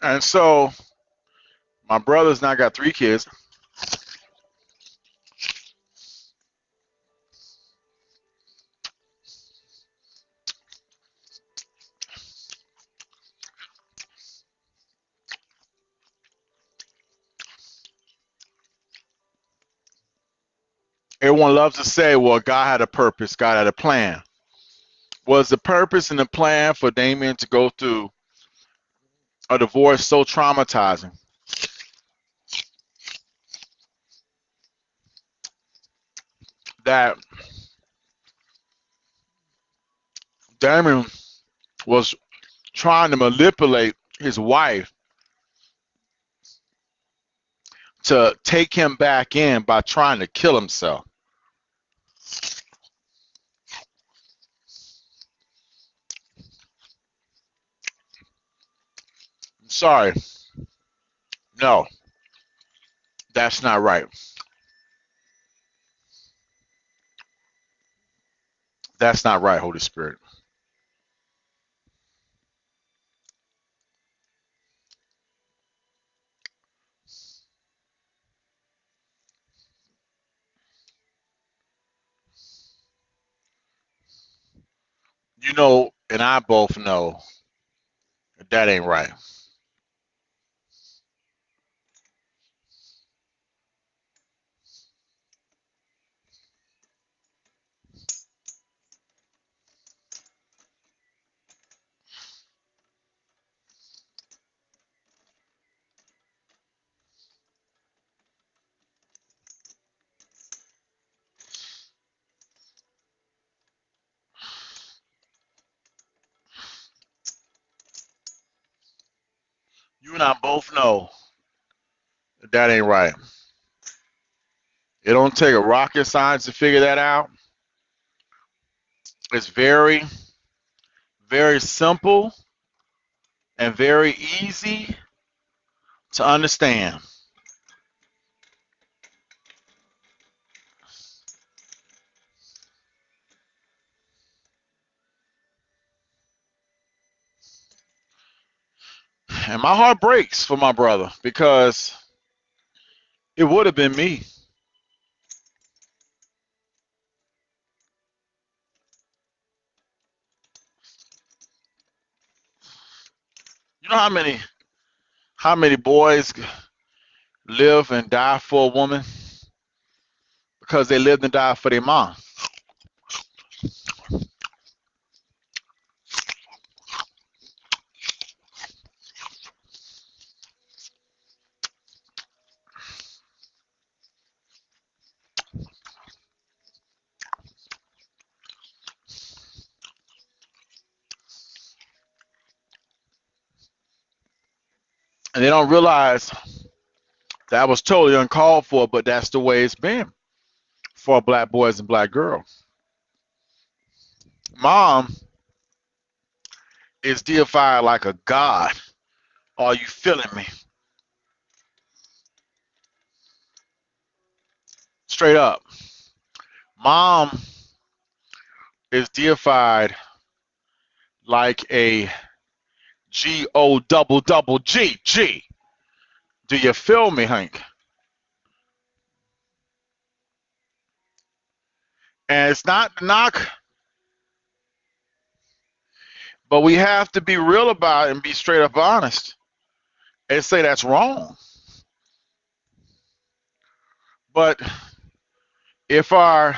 And so my brother's now got 3 kids. Everyone loves to say, well, God had a purpose, God had a plan. Was the purpose and the plan for Damien to go through a divorce so traumatizing that Damien was trying to manipulate his wife to take him back in by trying to kill himself? I'm sorry. No, that's not right. That's not right, Holy Spirit. You know, and I both know that ain't right. You and I both know that ain't right. It don't take a rocket science to figure that out. It's very, very simple and very easy to understand. And my heart breaks for my brother because it would have been me. You know how many boys live and die for a woman because they lived and died for their mom. And they don't realize that was totally uncalled for, but that's the way it's been for black boys and black girls. Mom is deified like a god. Are you feeling me? Straight up. Mom is deified like a G-O double double G. G. Do you feel me, Hank? And it's not to knock, but we have to be real about it and be straight up honest and say that's wrong. But if our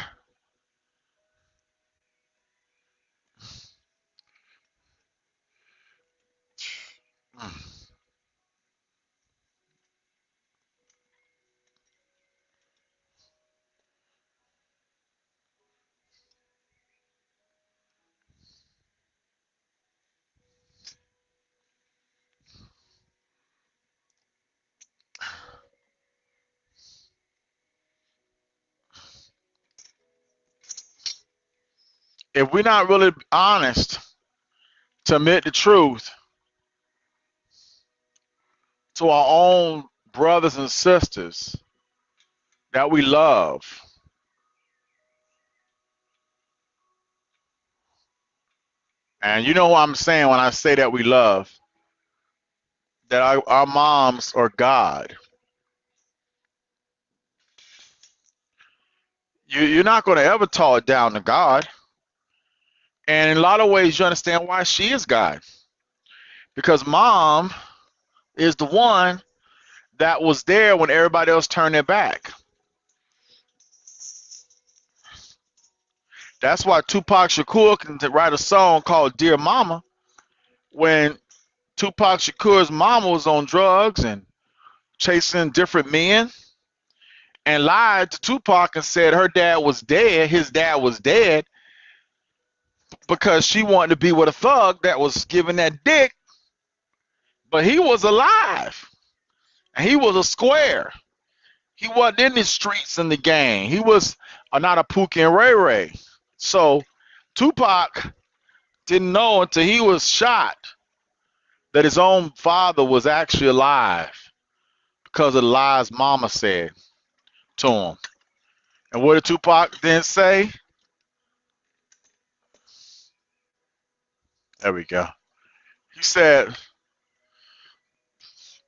if we're not really honest to admit the truth to our own brothers and sisters that we love, and you know what I'm saying when I say that we love, that our moms are God. You're not going to ever talk down to God. And in a lot of ways, you understand why she is God. Because mom is the one that was there when everybody else turned their back. That's why Tupac Shakur can write a song called Dear Mama when Tupac Shakur's mama was on drugs and chasing different men and lied to Tupac and said her dad was dead, his dad was dead, because she wanted to be with a thug that was giving that dick, but he was alive and he was a square. He wasn't in the streets in the gang. He was not a Pookie and Ray Ray. So Tupac didn't know until he was shot that his own father was actually alive because of the lies mama said to him. And what did Tupac then say? There we go. He said,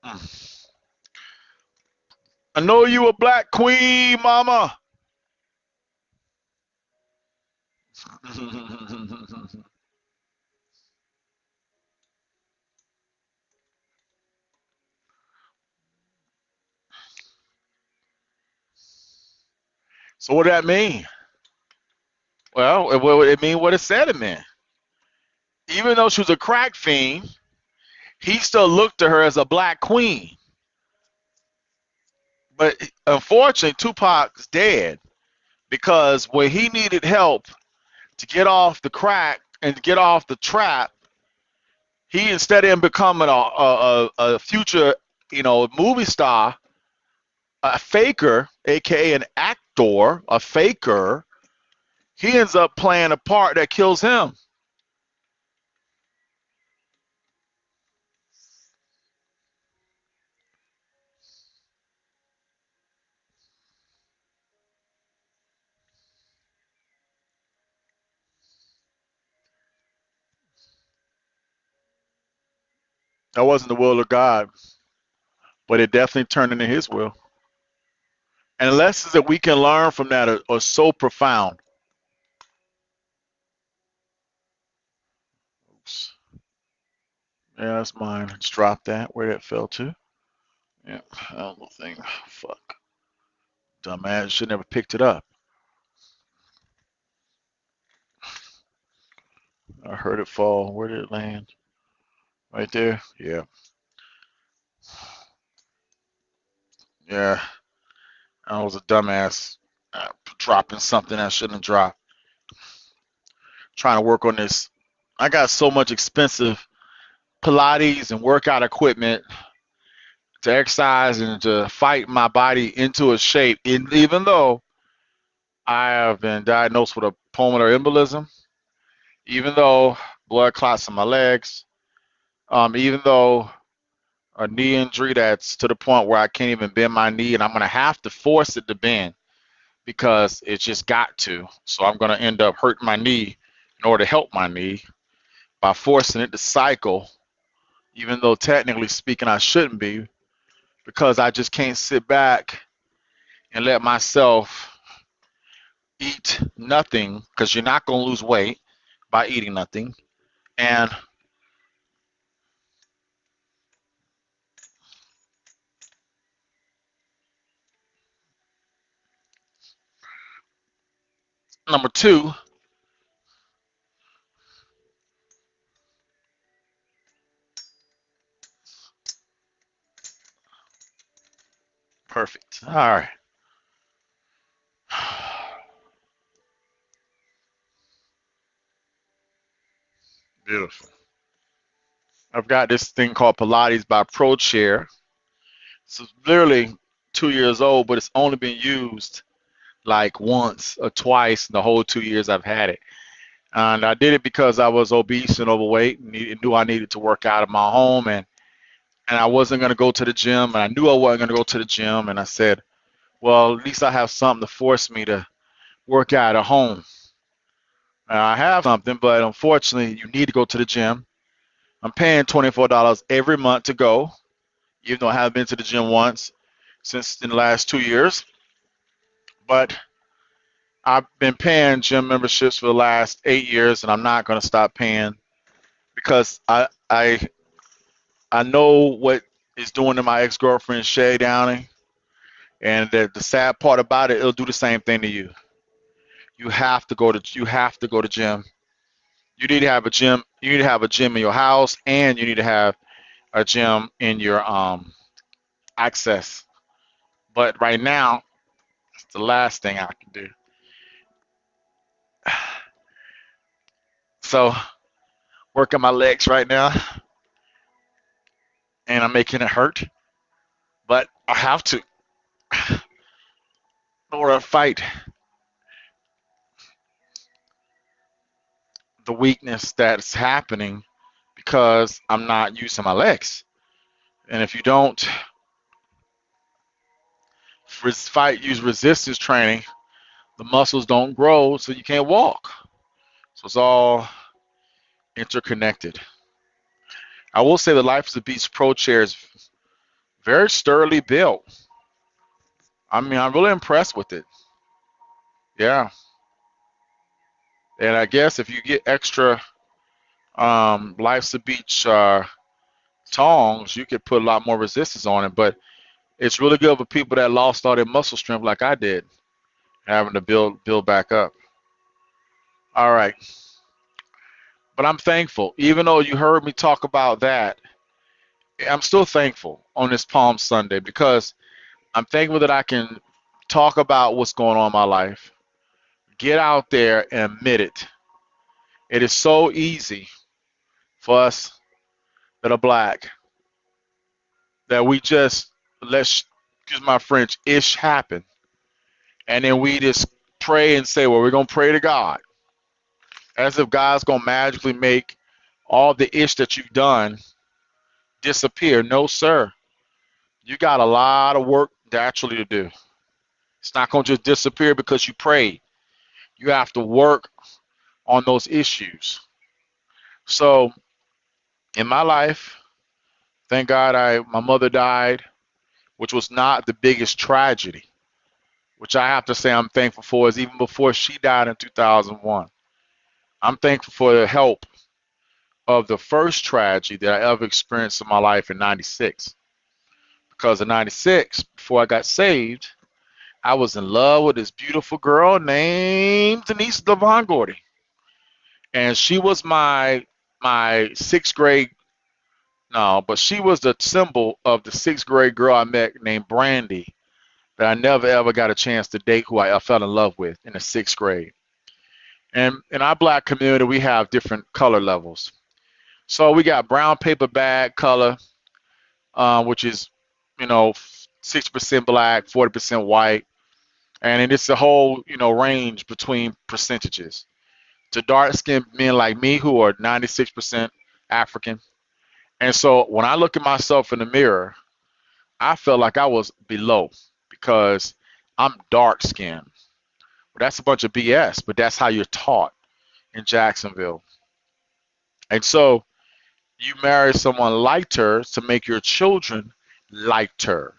I know you a black queen, mama. So what did that mean? Well, it mean what it said it meant. Even though she was a crack fiend, he still looked to her as a black queen. But unfortunately, Tupac's dead because when he needed help to get off the crack and to get off the trap, he instead of him becoming a future, movie star, a faker, aka an actor, a faker, he ends up playing a part that kills him. That wasn't the will of God, but it definitely turned into His will. And the lessons that we can learn from that are so profound. Oops. Yeah, that's mine. Just drop that where that fell to. Yeah, that little thing. Fuck. Dumbass should never picked it up. I heard it fall. Where did it land? Right there? Yeah. Yeah. I was a dumbass dropping something I shouldn't have dropped. Trying to work on this. I got so much expensive Pilates and workout equipment to exercise and to fight my body into a shape. And even though I have been diagnosed with a pulmonary embolism, even though blood clots in my legs, even though a knee injury that's to the point where I can't even bend my knee, and I'm going to have to force it to bend because it's just got to. So I'm going to end up hurting my knee in order to help my knee by forcing it to cycle, even though technically speaking I shouldn't be, because I just can't sit back and let myself eat nothing, because you're not going to lose weight by eating nothing. And number two, perfect. All right. Beautiful. I've got this thing called Pilates by ProChair. It's literally 2 years old, but it's only been used like once or twice in the whole 2 years I've had it. And I did it because I was obese and overweight and knew I needed to work out at my home, and I wasn't going to go to the gym, and I knew I wasn't going to go to the gym, and I said, well, at least I have something to force me to work out at home. And I have something, but unfortunately, you need to go to the gym. I'm paying $24 every month to go, even though I haven't been to the gym once since in the last 2 years. But I've been paying gym memberships for the last 8 years, and I'm not going to stop paying because I know what it's doing to my ex-girlfriend Shay Downing, and the sad part about it, it'll do the same thing to you. You have to go to gym. You need to have a gym. You need to have a gym in your house, and you need to have a gym in your access. But right now, it's the last thing I can do. So working my legs right now, and I'm making it hurt, but I have to in order to fight the weakness that's happening because I'm not using my legs. And if you don't use resistance training, the muscles don't grow, so you can't walk. So it's all interconnected. I will say the Life is a Beast Pro Chair is very sturdily built. I mean, I'm really impressed with it. Yeah. And I guess if you get extra Life's a Beach tongs, you could put a lot more resistance on it. But it's really good for people that lost all their muscle strength like I did, having to build back up. All right. But I'm thankful. Even though you heard me talk about that, I'm still thankful on this Palm Sunday because I'm thankful that I can talk about what's going on in my life, get out there and admit it. It is so easy for us that are black that we just let's excuse my French, ish happen. And then we just pray and say, well, we're gonna pray to God. As if God's gonna magically make all the ish that you've done disappear. No, sir. You got a lot of work naturally to do. It's not gonna just disappear because you prayed. You have to work on those issues. So in my life, thank God my mother died, which was not the biggest tragedy, which I have to say I'm thankful for is even before she died in 2001. I'm thankful for the help of the first tragedy that I ever experienced in my life in 96. Because in 96, before I got saved, I was in love with this beautiful girl named Denise Devon Gordy, and she was my sixth grade. No, but she was the symbol of the sixth grade girl I met named Brandy that I never ever got a chance to date, who I fell in love with in the sixth grade. And in our black community, we have different color levels. So we got brown paper bag color, which is, 60% black, 40% white, and it's a whole, range between percentages. To dark skinned men like me who are 96% African. And so when I look at myself in the mirror, I felt like I was below because I'm dark skinned. Well, that's a bunch of BS, but that's how you're taught in Jacksonville. And so you marry someone lighter to make your children lighter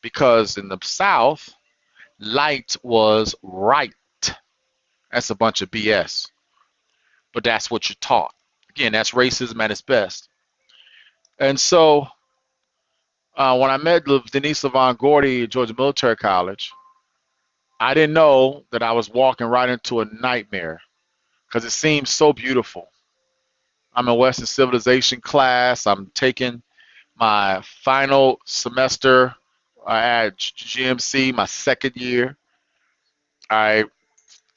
because in the South, light was right. That's a bunch of BS, but that's what you're taught. Again, that's racism at its best. And so when I met Denise LaVon Gordy at Georgia Military College, I didn't know that I was walking right into a nightmare because it seemed so beautiful. I'm in Western Civilization class. I'm taking my final semester at GMC, my second year. I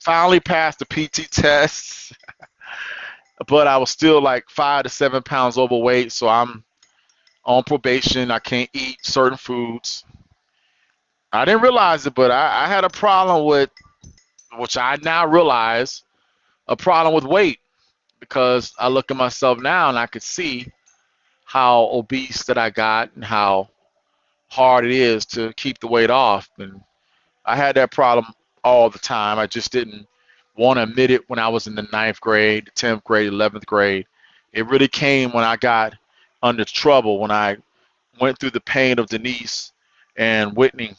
finally passed the PT test, but I was still like 5 to 7 pounds overweight. So I'm on probation. I can't eat certain foods. I didn't realize it, but I had a problem with, which I now realize, a problem with weight because I look at myself now and I could see how obese that I got and how hard it is to keep the weight off. And I had that problem all the time. I just didn't want to admit it when I was in the ninth grade, 10th grade, 11th grade. It really came when I got under trouble, when I went through the pain of Denise and Whitney.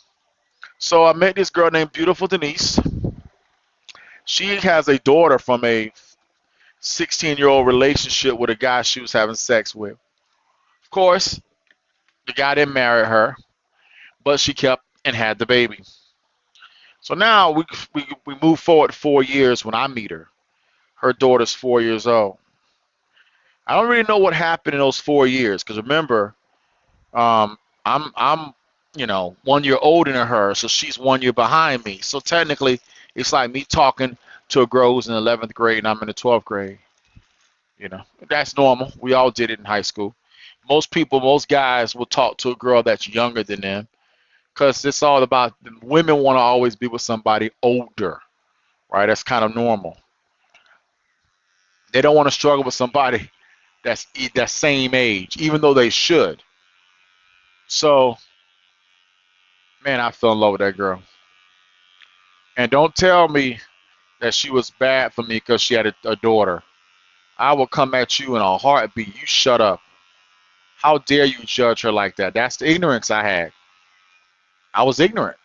So I met this girl named Beautiful Denise. She has a daughter from a 16-year-old relationship with a guy she was having sex with. Of course, the guy didn't marry her, but she kept and had the baby. So now we move forward 4 years when I meet her. Her daughter's 4 years old. I don't really know what happened in those 4 years because remember, I'm 1 year older than her, so she's 1 year behind me. So technically, it's like me talking to a girl who's in 11th grade and I'm in the 12th grade. That's normal. We all did it in high school. Most guys will talk to a girl that's younger than them because it's all about women want to always be with somebody older, right? That's kind of normal. They don't want to struggle with somebody that's that same age, even though they should. So, man, I fell in love with that girl. And don't tell me that she was bad for me because she had a daughter. I will come at you in a heartbeat. You shut up. How dare you judge her like that? That's the ignorance I had. I was ignorant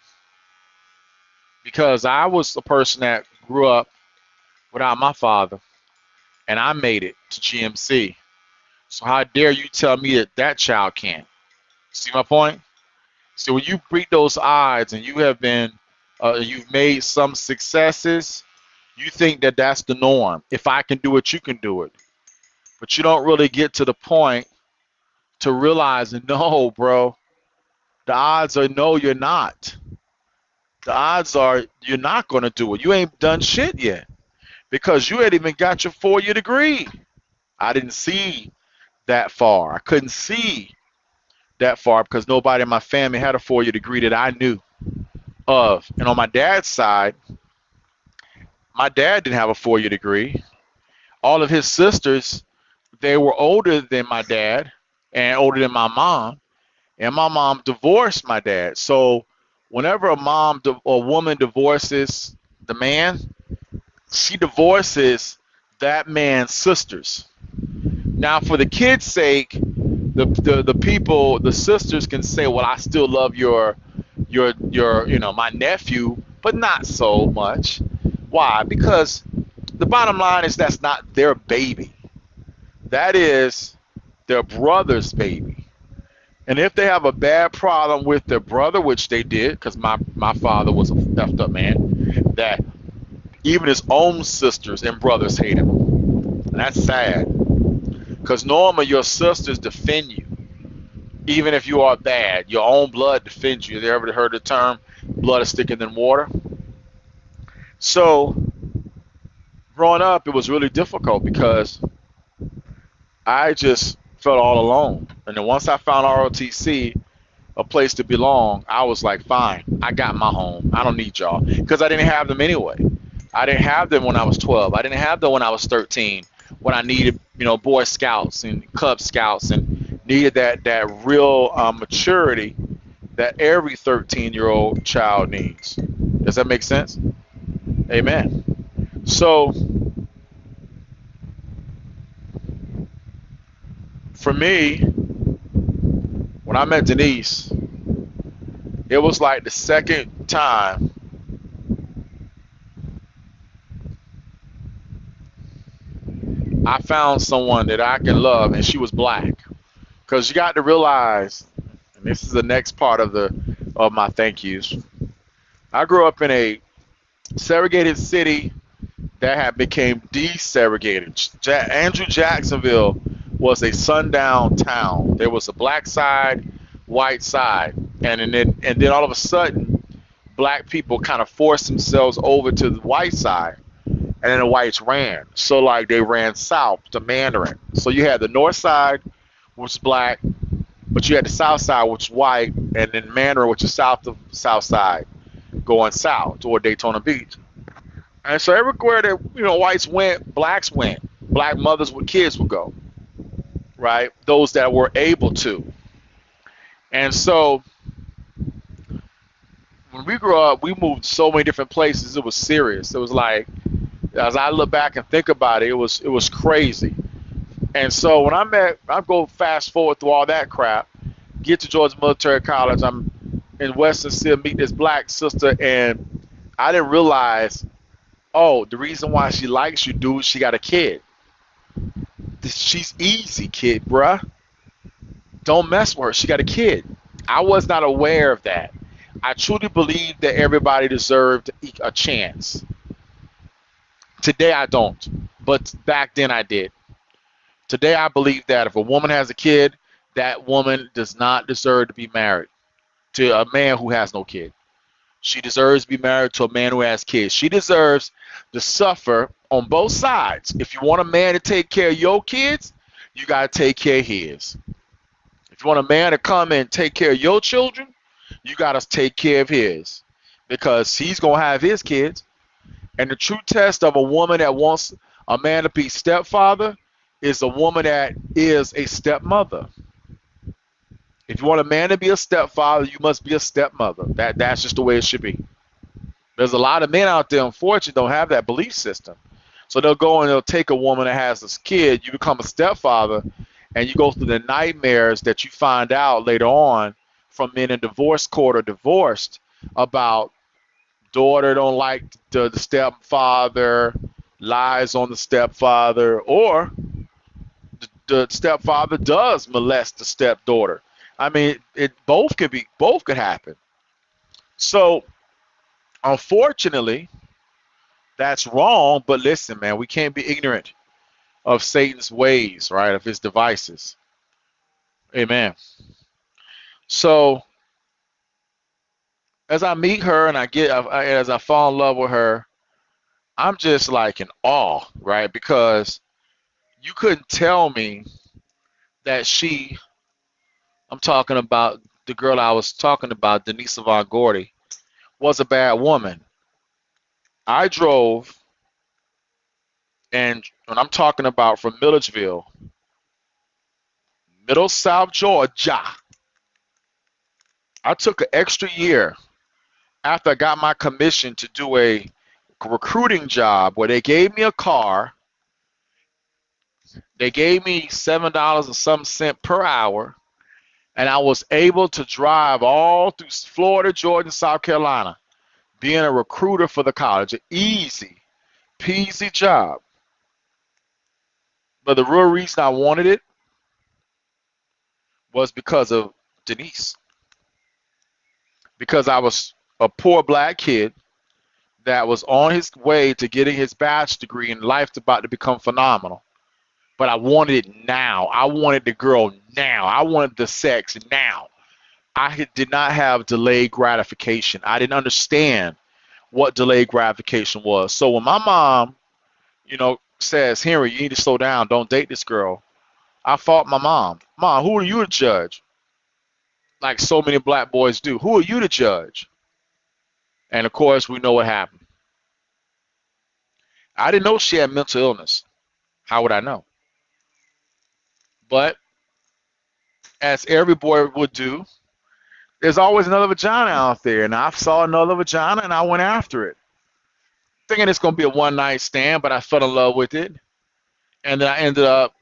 because I was a person that grew up without my father, and I made it to GMC. So how dare you tell me that that child can't? See my point? So when you break those odds and you've made some successes, you think that that's the norm. If I can do it, you can do it. But you don't really get to the point to realize, no, bro, the odds are no, you're not. The odds are you're not going to do it. You ain't done shit yet because you ain't even got your 4 year degree. I didn't see that far. I couldn't see that far because nobody in my family had a 4 year degree that I knew of. And on my dad's side, my dad didn't have a 4 year degree. All of his sisters, they were older than my dad and older than my mom. And my mom divorced my dad. So whenever a woman divorces the man, she divorces that man's sisters. Now, for the kids' sake, the sisters can say, "Well, I still love my nephew," but not so much. Why? Because the bottom line is that's not their baby. That is their brother's baby. And if they have a bad problem with their brother, which they did, because my father was a effed up man, that even his own sisters and brothers hate him. And that's sad. Because normally your sisters defend you. Even if you are bad, your own blood defends you. Have you ever heard the term blood is thicker than water? So growing up, it was really difficult because I just felt all alone. And then once I found ROTC, a place to belong, I was like, fine, I got my home. I don't need y'all. Because I didn't have them anyway. I didn't have them when I was 12. I didn't have them when I was 13, when I needed, Boy Scouts and Cub Scouts and needed that real maturity that every 13-year-old child needs. Does that make sense? Amen. So for me, when I met Denise, it was like the second time I found someone that I can love, and she was black. Because you got to realize, and this is the next part of my thank yous. I grew up in a segregated city that had became desegregated. Andrew Jacksonville was a sundown town. There was a black side, white side, and then all of a sudden, black people kind of forced themselves over to the white side, and then the whites ran. So like they ran south to Mandarin. So you had the north side, which is black, but you had the south side, which is white, and then Mandarin, which is south of south side, going south toward Daytona Beach. And so everywhere that whites went, blacks went. Black mothers with kids would go, right? Those that were able to. And so when we grew up, we moved so many different places. It was serious. It was like, as I look back and think about it, it was crazy. And so when I go fast forward through all that crap, get to Georgia Military College. I'm in Western City, meet this black sister, and I didn't realize, oh, the reason why she likes you, dude, she got a kid. She's easy, kid, bruh. Don't mess with her. She got a kid. I was not aware of that. I truly believe that everybody deserved a chance. Today I don't, but back then I did. Today I believe that if a woman has a kid, that woman does not deserve to be married to a man who has no kid. She deserves to be married to a man who has kids. She deserves to suffer on both sides. If you want a man to take care of your kids, you got to take care of his. If you want a man to come and take care of your children, you got to take care of his, because he's going to have his kids. And the true test of a woman that wants a man to be stepfather is a woman that is a stepmother. If you want a man to be a stepfather, you must be a stepmother. That's just the way it should be. There's a lot of men out there, unfortunately, don't have that belief system. So they'll go and they'll take a woman that has this kid, you become a stepfather, and you go through the nightmares that you find out later on from men in divorce court or divorced about daughter don't like the stepfather, lies on the stepfather, or the stepfather does molest the stepdaughter. I mean, both could happen. So, unfortunately, that's wrong. But listen, man, we can't be ignorant of Satan's ways, right? Of his devices. Amen. So, as I meet her and as I fall in love with her, I'm just like in awe, right? Because you couldn't tell me that I'm talking about the girl I was talking about, Denise Von Gordy, was a bad woman. I drove, and when I'm talking about from Milledgeville, Middle South Georgia, I took an extra year after I got my commission to do a recruiting job where they gave me a car. They gave me $7 and some cent per hour, and I was able to drive all through Florida, Georgia, and South Carolina, being a recruiter for the college. An easy peasy job. But the real reason I wanted it was because of Denise, because I was a poor black kid that was on his way to getting his bachelor's degree and life's about to become phenomenal. But I wanted it now. I wanted the girl now. I wanted the sex now. Did not have delayed gratification. I didn't understand what delayed gratification was. So when my mom, says, Henry, you need to slow down. Don't date this girl. I fought my mom. Mom, who are you to judge? Like so many black boys do. Who are you to judge? And of course, we know what happened. I didn't know she had mental illness. How would I know? But as every boy would do, there's always another vagina out there. And I saw another vagina and I went after it. Thinking it's going to be a one night stand, but I fell in love with it. And then I ended up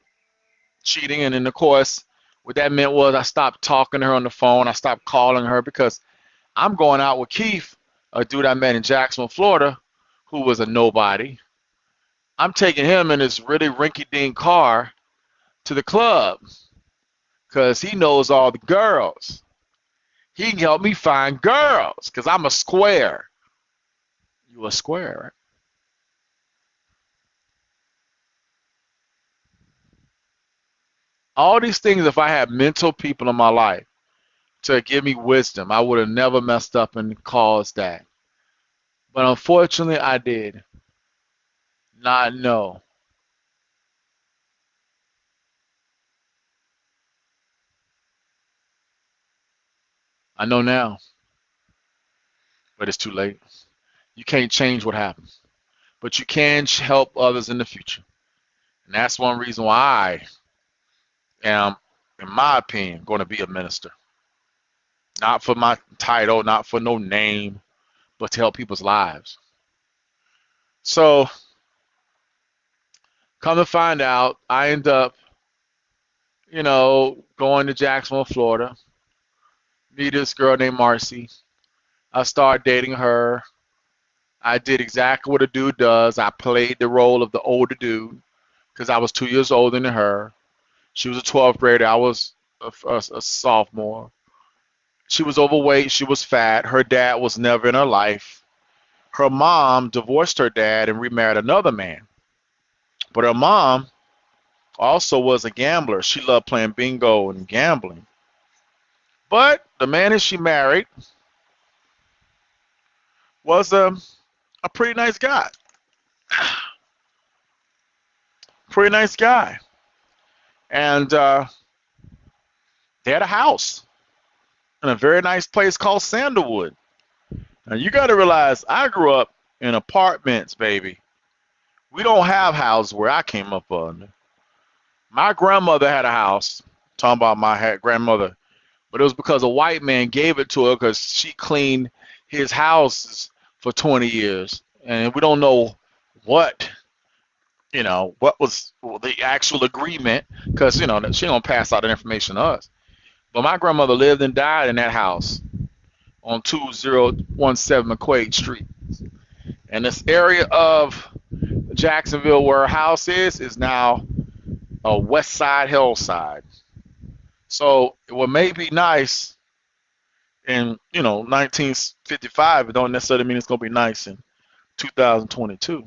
cheating. And then, of course, what that meant was I stopped talking to her on the phone. I stopped calling her because I'm going out with Keith, a dude I met in Jacksonville, Florida, who was a nobody. I'm taking him in this really rinky-dink car to the club because he knows all the girls. He can help me find girls because I'm a square. You a square, right? All these things, if I had mental people in my life to give me wisdom, I would have never messed up and caused that. But unfortunately, I did not know. I know now, but it's too late. You can't change what happened, but you can help others in the future. And that's one reason why I am, in my opinion, going to be a minister. Not for my title, not for no name, but to help people's lives. So, come to find out, I end up, going to Jacksonville, Florida, meet this girl named Marcy. I started dating her. I did exactly what a dude does. I played the role of the older dude because I was 2 years older than her. She was a 12th grader. I was a sophomore. She was overweight. She was fat. Her dad was never in her life. Her mom divorced her dad and remarried another man. But her mom also was a gambler. She loved playing bingo and gambling. But the man that she married was a pretty nice guy. Pretty nice guy. And they had a house in a very nice place called Sandalwood. Now you got to realize I grew up in apartments, baby. We don't have houses where I came up on. My grandmother had a house. Talking about my grandmother, but it was because a white man gave it to her because she cleaned his houses for 20 years, and we don't know what what was the actual agreement because she don't pass out that information to us. But my grandmother lived and died in that house on 2017 McQuaid Street. And this area of Jacksonville where her house is now a West Side Hillside. So what may be nice in 1955, it don't necessarily mean it's gonna be nice in 2022.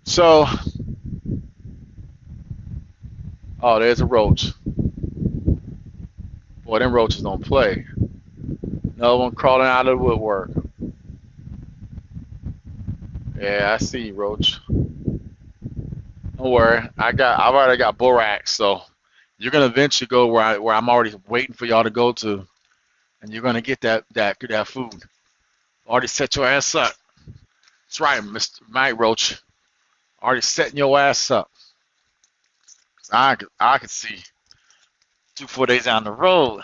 So, oh, there's a roach. Boy, them roaches don't play. Another one crawling out of the woodwork. Yeah, I see you, roach. Don't worry, I've already got borax, so you're gonna eventually go where I'm already waiting for y'all to go to, and you're gonna get that food. Already set your ass up. That's right, Mr. Mike Roach. Already setting your ass up. I could see 2-4 days down the road.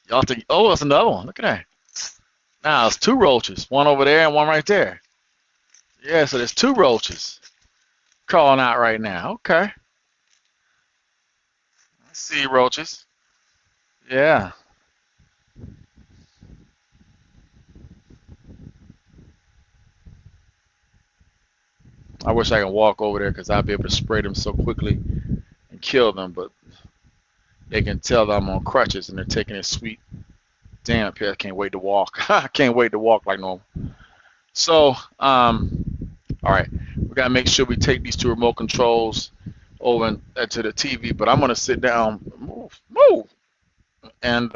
Y'all think, oh, that's another one. Look at that. Now it's two roaches, one over there and one right there. Yeah, so there's two roaches crawling out right now. Okay. I see roaches. Yeah. I wish I could walk over there because I'd be able to spray them so quickly and kill them, but They can tell that I'm on crutches and they're taking it sweet. Damn, I can't wait to walk. I can't wait to walk like normal. So, all right, we gotta make sure we take these two remote controls over to the TV. But I'm gonna sit down, move, and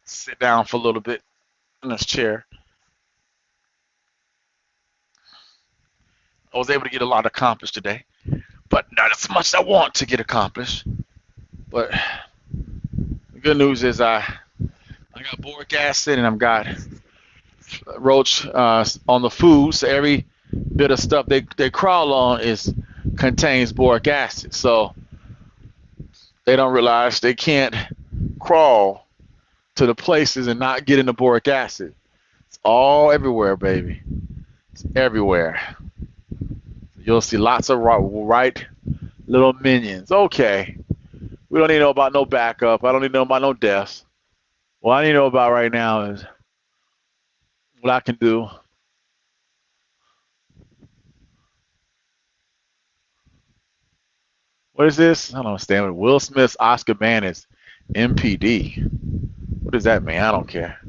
sit down for a little bit in this chair. I was able to get a lot accomplished today, but not as much as I want to get accomplished. But the good news is I got boric acid and I've got roach on the food. So every bit of stuff they crawl on contains boric acid. So they don't realize they can't crawl to the places and not get in the boric acid. It's all everywhere, baby. It's everywhere. You'll see lots of right little minions. Okay. We don't need to know about no backup. I don't need to know about no deaths. What I need to know about right now is what I can do. What is this? I don't understand. Will Smith's Oscar ban is MPD. What does that mean? I don't care.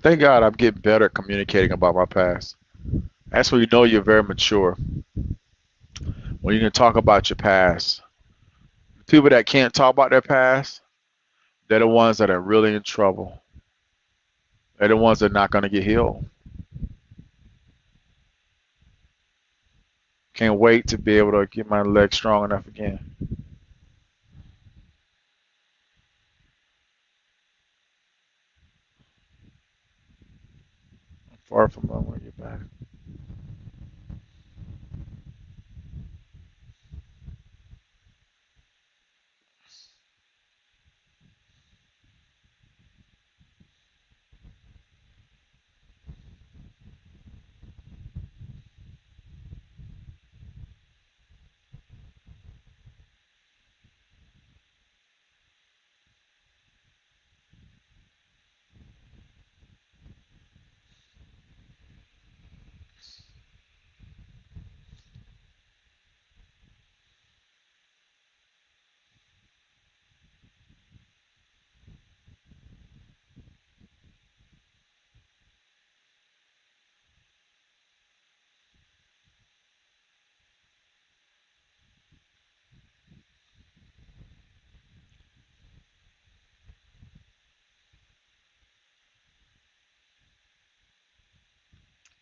Thank God I'm getting better at communicating about my past. That's when you know you're very mature. When you can talk about your past. People that can't talk about their past, they're the ones that are really in trouble. They're the ones that are not going to get healed. Can't wait to be able to get my legs strong enough again. Far from home when I get back.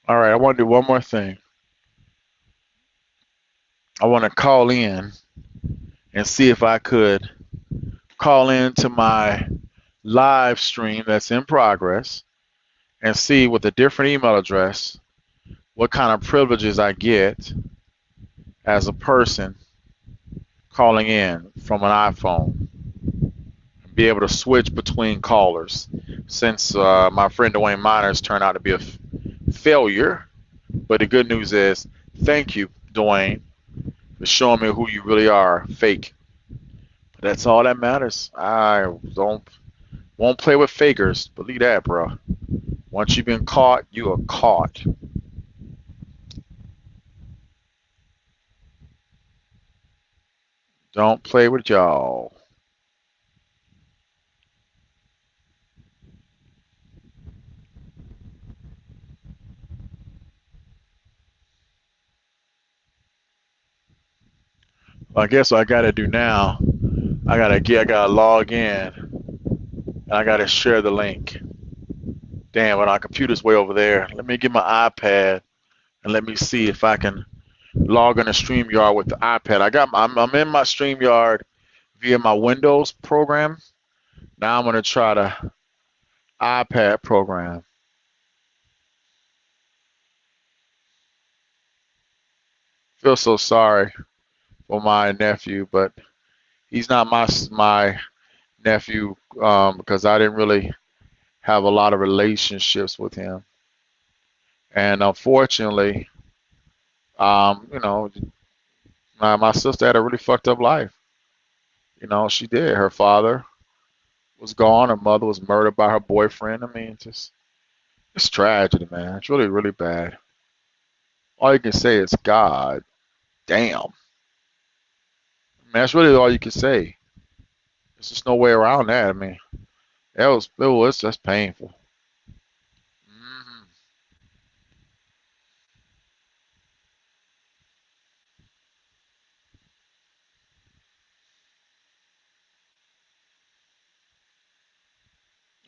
All right, I want to do one more thing. I want to call in and see if I could call in to my live stream that's in progress and see with a different email address what kind of privileges I get as a person calling in from an iPhone. Be able to switch between callers. Since my friend Dwayne Miners turned out to be a failure, but the good news is, thank you, Dwayne, for showing me who you really are, fake. That's all that matters. I won't play with fakers. Believe that, bro. Once you've been caught, you are caught. Don't play with y'all. Well, I guess what I gotta do now, I gotta log in, and I gotta share the link. Damn, but our computer's way over there. Let me get my iPad and let me see if I can log in a StreamYard with the iPad. I'm in my StreamYard via my Windows program. Now I'm gonna try the iPad program. Feel so sorry for my nephew, but he's not my nephew because I didn't really have a lot of relationships with him. And unfortunately, you know, my sister had a really fucked up life. You know, she did. Her father was gone. Her mother was murdered by her boyfriend. I mean, just it's tragedy, man. It's really, really bad. All you can say is God damn. Man, that's really all you can say. There's just no way around that. I mean, it was just painful. hmm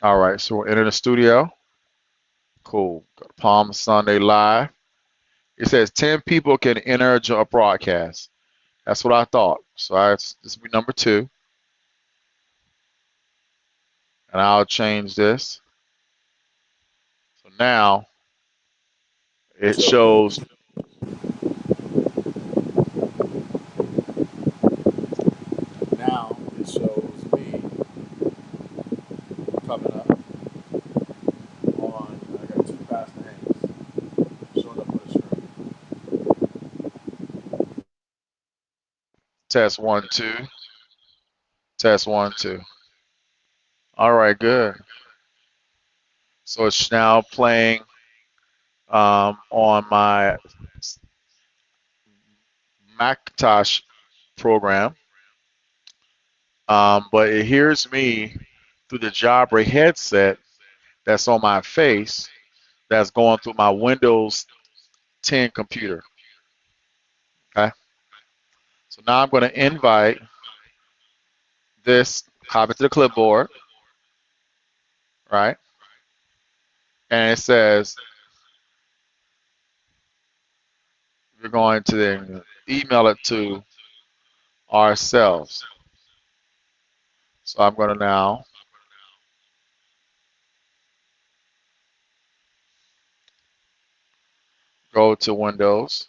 All right, so we're in the studio. Cool. Go to Palm Sunday Live. It says 10 people can enter a broadcast. That's what I thought. So this will be number two. And I'll change this. So now it So shows now it shows me coming up on. I got two past names showing up on the screen. test one, two, test one, two. All right, good. So it's now playing on my Macintosh program, but it hears me through the Jabra headset that's on my face that's going through my Windows 10 computer. Okay, so now I'm going to invite this, copy to the clipboard, right? And it says we're going to then email it to ourselves. So I'm going to now go to Windows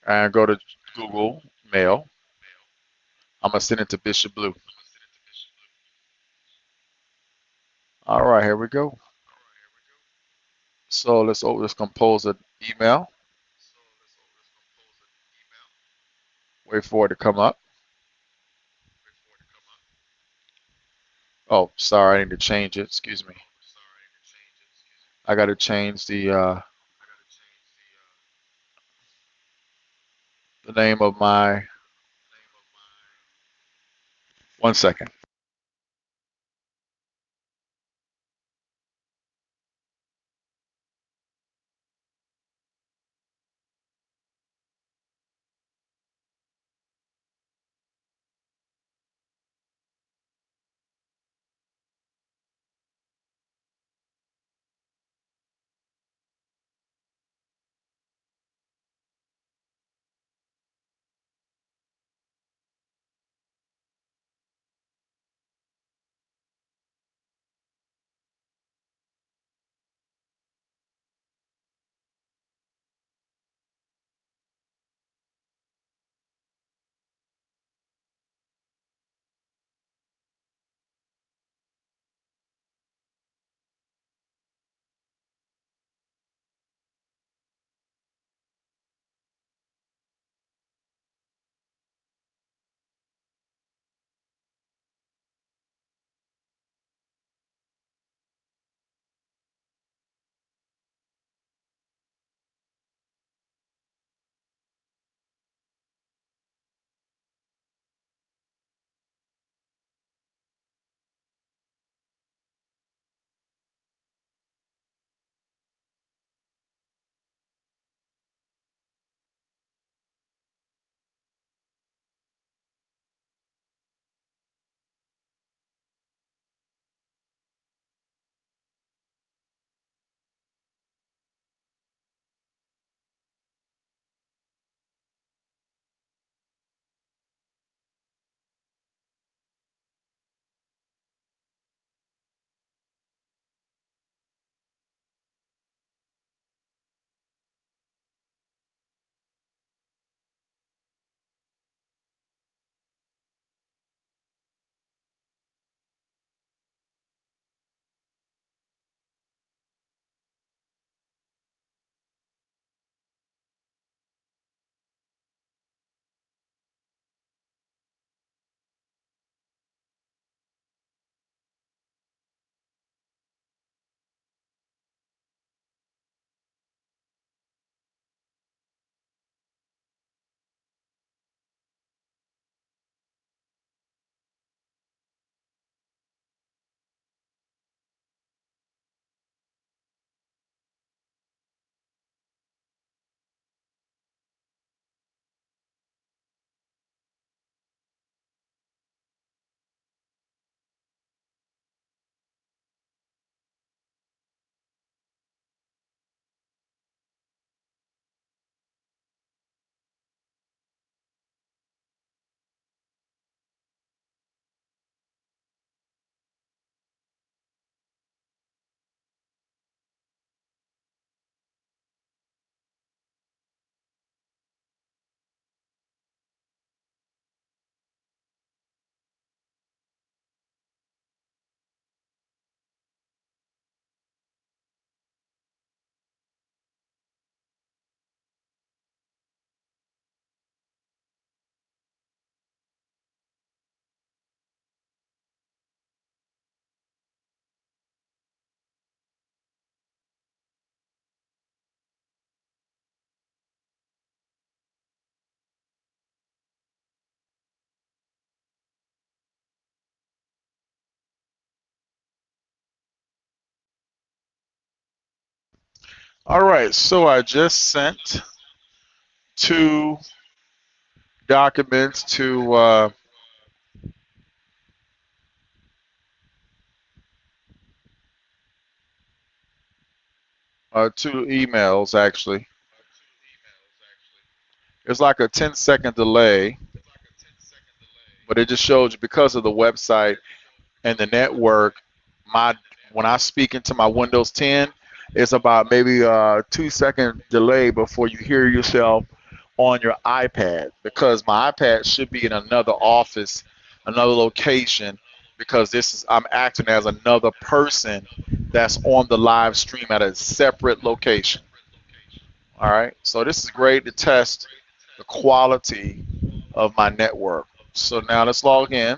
and go to Google Mail. I'm going to send it to Bishop Blue. All right, here we go. So let's compose an email. Wait for it to come up. Oh, sorry, I need to change it. Excuse me. I got to change the name of my. One second. All right, so I just sent two documents two emails actually. It's like a 10-second delay, but it just shows you because of the website and the network. My when I speak into my Windows 10, it's about maybe a 2-second delay before you hear yourself on your iPad because my iPad should be in another office, another location, because this is I'm acting as another person that's on the live stream at a separate location. All right, so this is great to test the quality of my network. So now let's log in.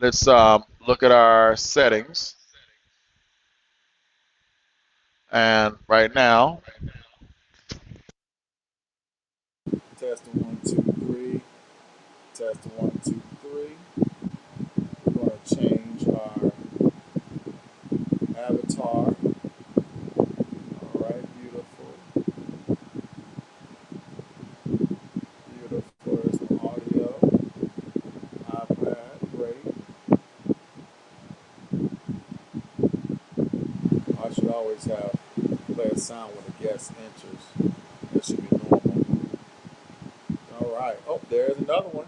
Let's look at our settings. And right now, Testing 1, 2, 3. Testing 1, 2, 3. We're going to change our avatar. All right, beautiful. Beautiful. There's some audio. iPad, great. I should always have play a sound when a guest enters. That should be normal. All right. Oh, there's another one.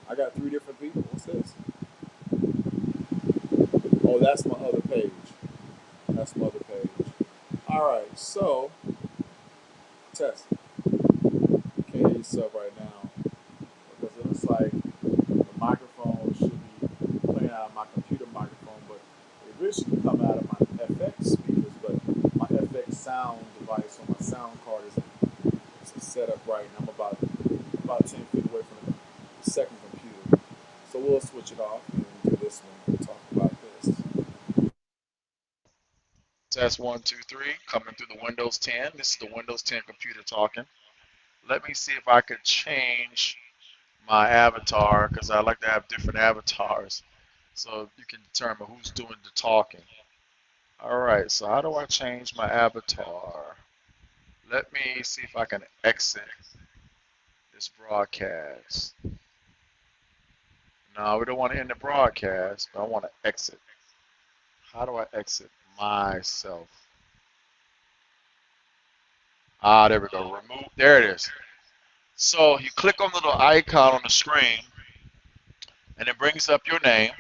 I got 3 different people. What's this? Oh, that's my other page. That's my other page. All right. So, test. You can't hear yourself right now because it looks like the microphone should be playing out of my computer microphone, but it really should come out of my FX speakers. But my FX sound device on my sound card is set up right, and I'm about 10 feet away from the second computer. So we'll switch it off and do this one and talk about this. test 1, 2, 3, coming through the Windows 10. This is the Windows 10 computer talking. Let me see if I could change my avatar because I like to have different avatars so you can determine who's doing the talking. All right, so how do I change my avatar? Let me see if I can exit this broadcast. No, we don't want to end the broadcast, but I want to exit. How do I exit myself? Ah, there we go. Remove. There it is. So you click on the little icon on the screen, and it brings up your name,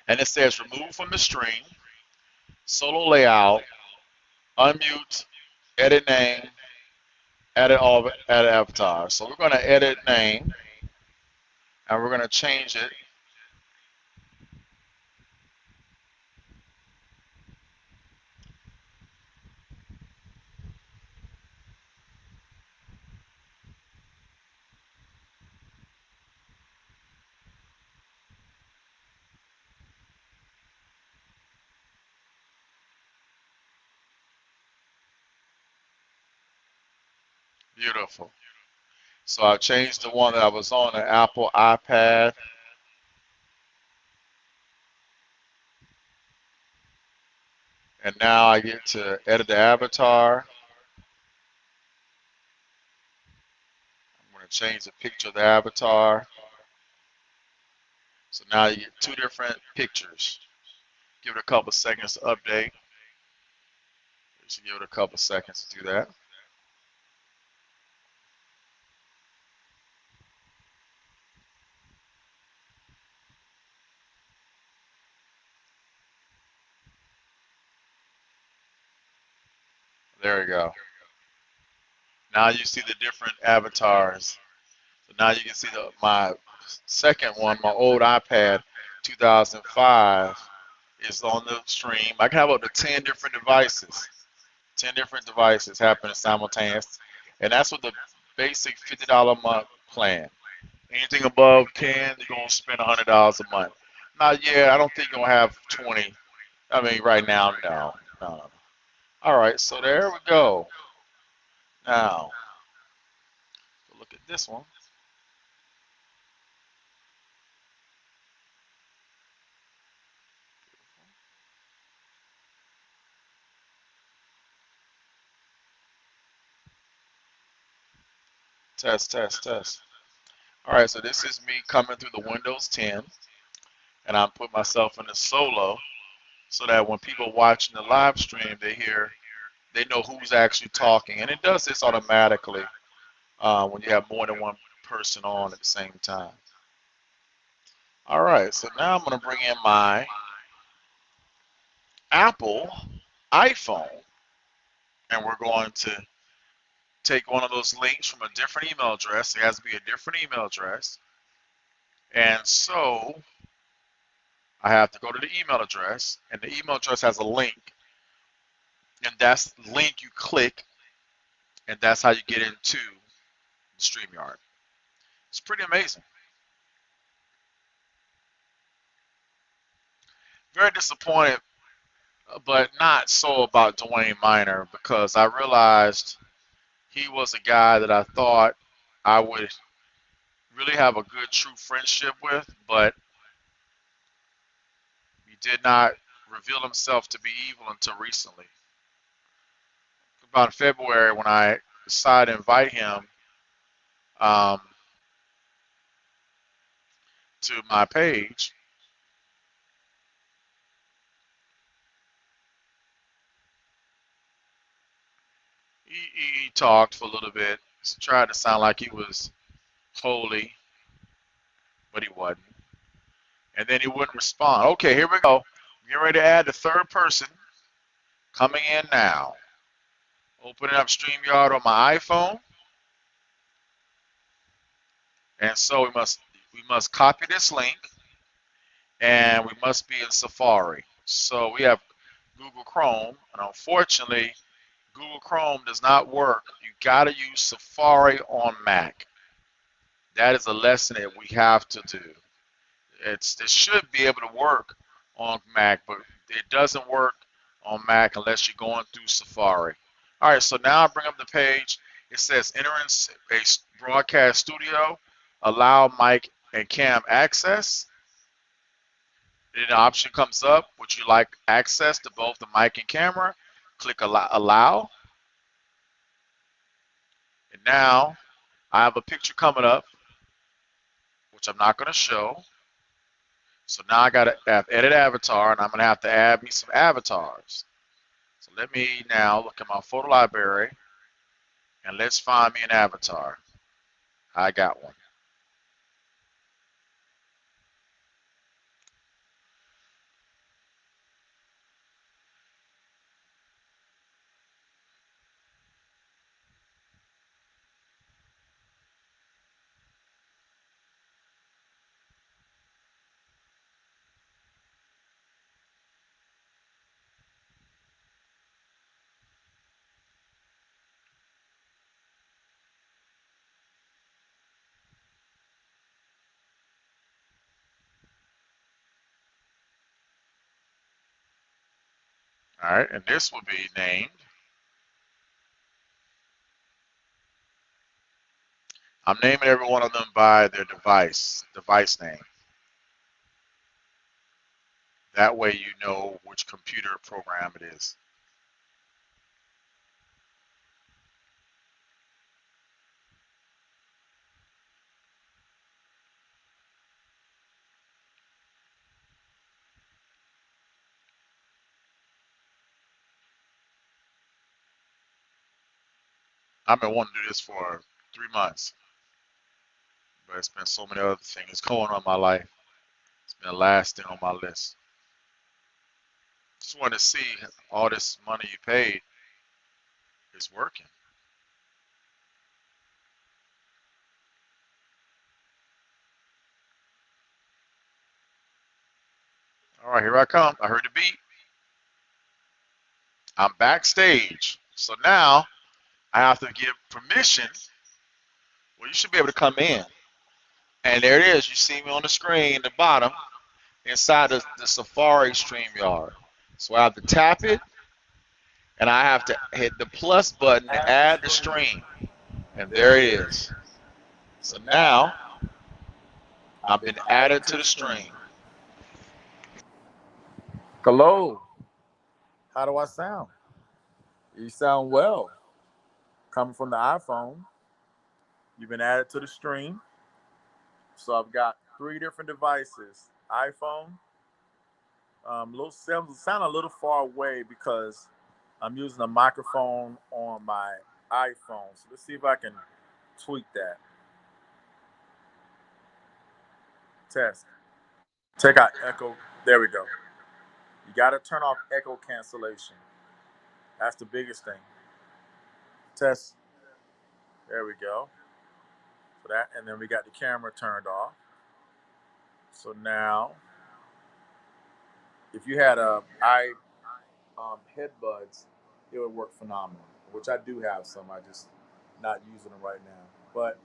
and it says remove from the stream, solo layout, unmute, edit name, edit all, edit avatar. So we're going to edit name, and we're going to change it. Beautiful. So I changed the one that I was on the Apple iPad, and now I get to edit the avatar. I'm going to change the picture of the avatar. So now you get two different pictures. Give it a couple seconds to update. Just give it a couple seconds to do that. There we go. Now you see the different avatars. So now you can see my second one, my old iPad 2005 is on the stream. I can have up to 10 different devices. 10 different devices happening simultaneously. And that's with the basic $50 a month plan. Anything above 10, you're going to spend $100 a month. Now, yeah, I don't think you're going to have 20. I mean, right now, no. No. All right, so there we go. Now, look at this one. Test, test, test. All right, so this is me coming through the Windows 10, and I'm putting myself in a solo so that when people watching the live stream, they know who's actually talking, and it does this automatically when you have more than one person on at the same time. All right, so now I'm going to bring in my Apple iPhone, and we're going to take one of those links from a different email address. It has to be a different email address. And so I have to go to the email address, and the email address has a link, and that's the link you click, and that's how you get into StreamYard. It's pretty amazing. Very disappointed, but not so about Dwayne Miner, because I realized he was a guy that I thought I would really have a good, true friendship with, but he did not reveal himself to be evil until recently. About February, when I decided to invite him um, to my page, he talked for a little bit, tried to sound like he was holy, but he wasn't. And then he wouldn't respond. Okay, here we go. Get ready to add the third person coming in now. Opening up StreamYard on my iPhone. And so we must copy this link, and we must be in Safari. So we have Google Chrome, and unfortunately, Google Chrome does not work. You got to use Safari on Mac. That is a lesson that we have to do. It should be able to work on Mac, but it doesn't work on Mac unless you're going through Safari. All right, so now I bring up the page. It says enter in a broadcast studio, allow mic and cam access. Then the option comes up, would you like access to both the mic and camera? Click allow. And now I have a picture coming up, which I'm not going to show. So now I got to have edit avatar, and I'm going to have to add me some avatars. So let me now look at my photo library, and let's find me an avatar. I got one. All right, and this will be named. I'm naming every one of them by their device name. That way you know which computer program it is. I've been wanting to do this for 3 months, but it's been so many other things going on in my life. It's been the last thing on my list. Just want to see all this money you paid is working. All right, here I come. I heard the beat. I'm backstage. So now I have to give permission. Well, you should be able to come in. And there it is. You see me on the screen at the bottom inside the Safari StreamYard. So I have to tap it, and I have to hit the plus button to add the stream. And there it is. So now I've been added to the stream. Hello. How do I sound? You sound well. Coming from the iPhone. You've been added to the stream. So I've got three different devices. iPhone. Little sound a little far away because I'm using a microphone on my iPhone. So let's see if I can tweak that. Test. Take out echo. There we go. You got to turn off echo cancellation. That's the biggest thing. Test. There we go. So that, and then we got the camera turned off. So now, if you had a headbuds, it would work phenomenal. Which I do have some. I just not using them right now. But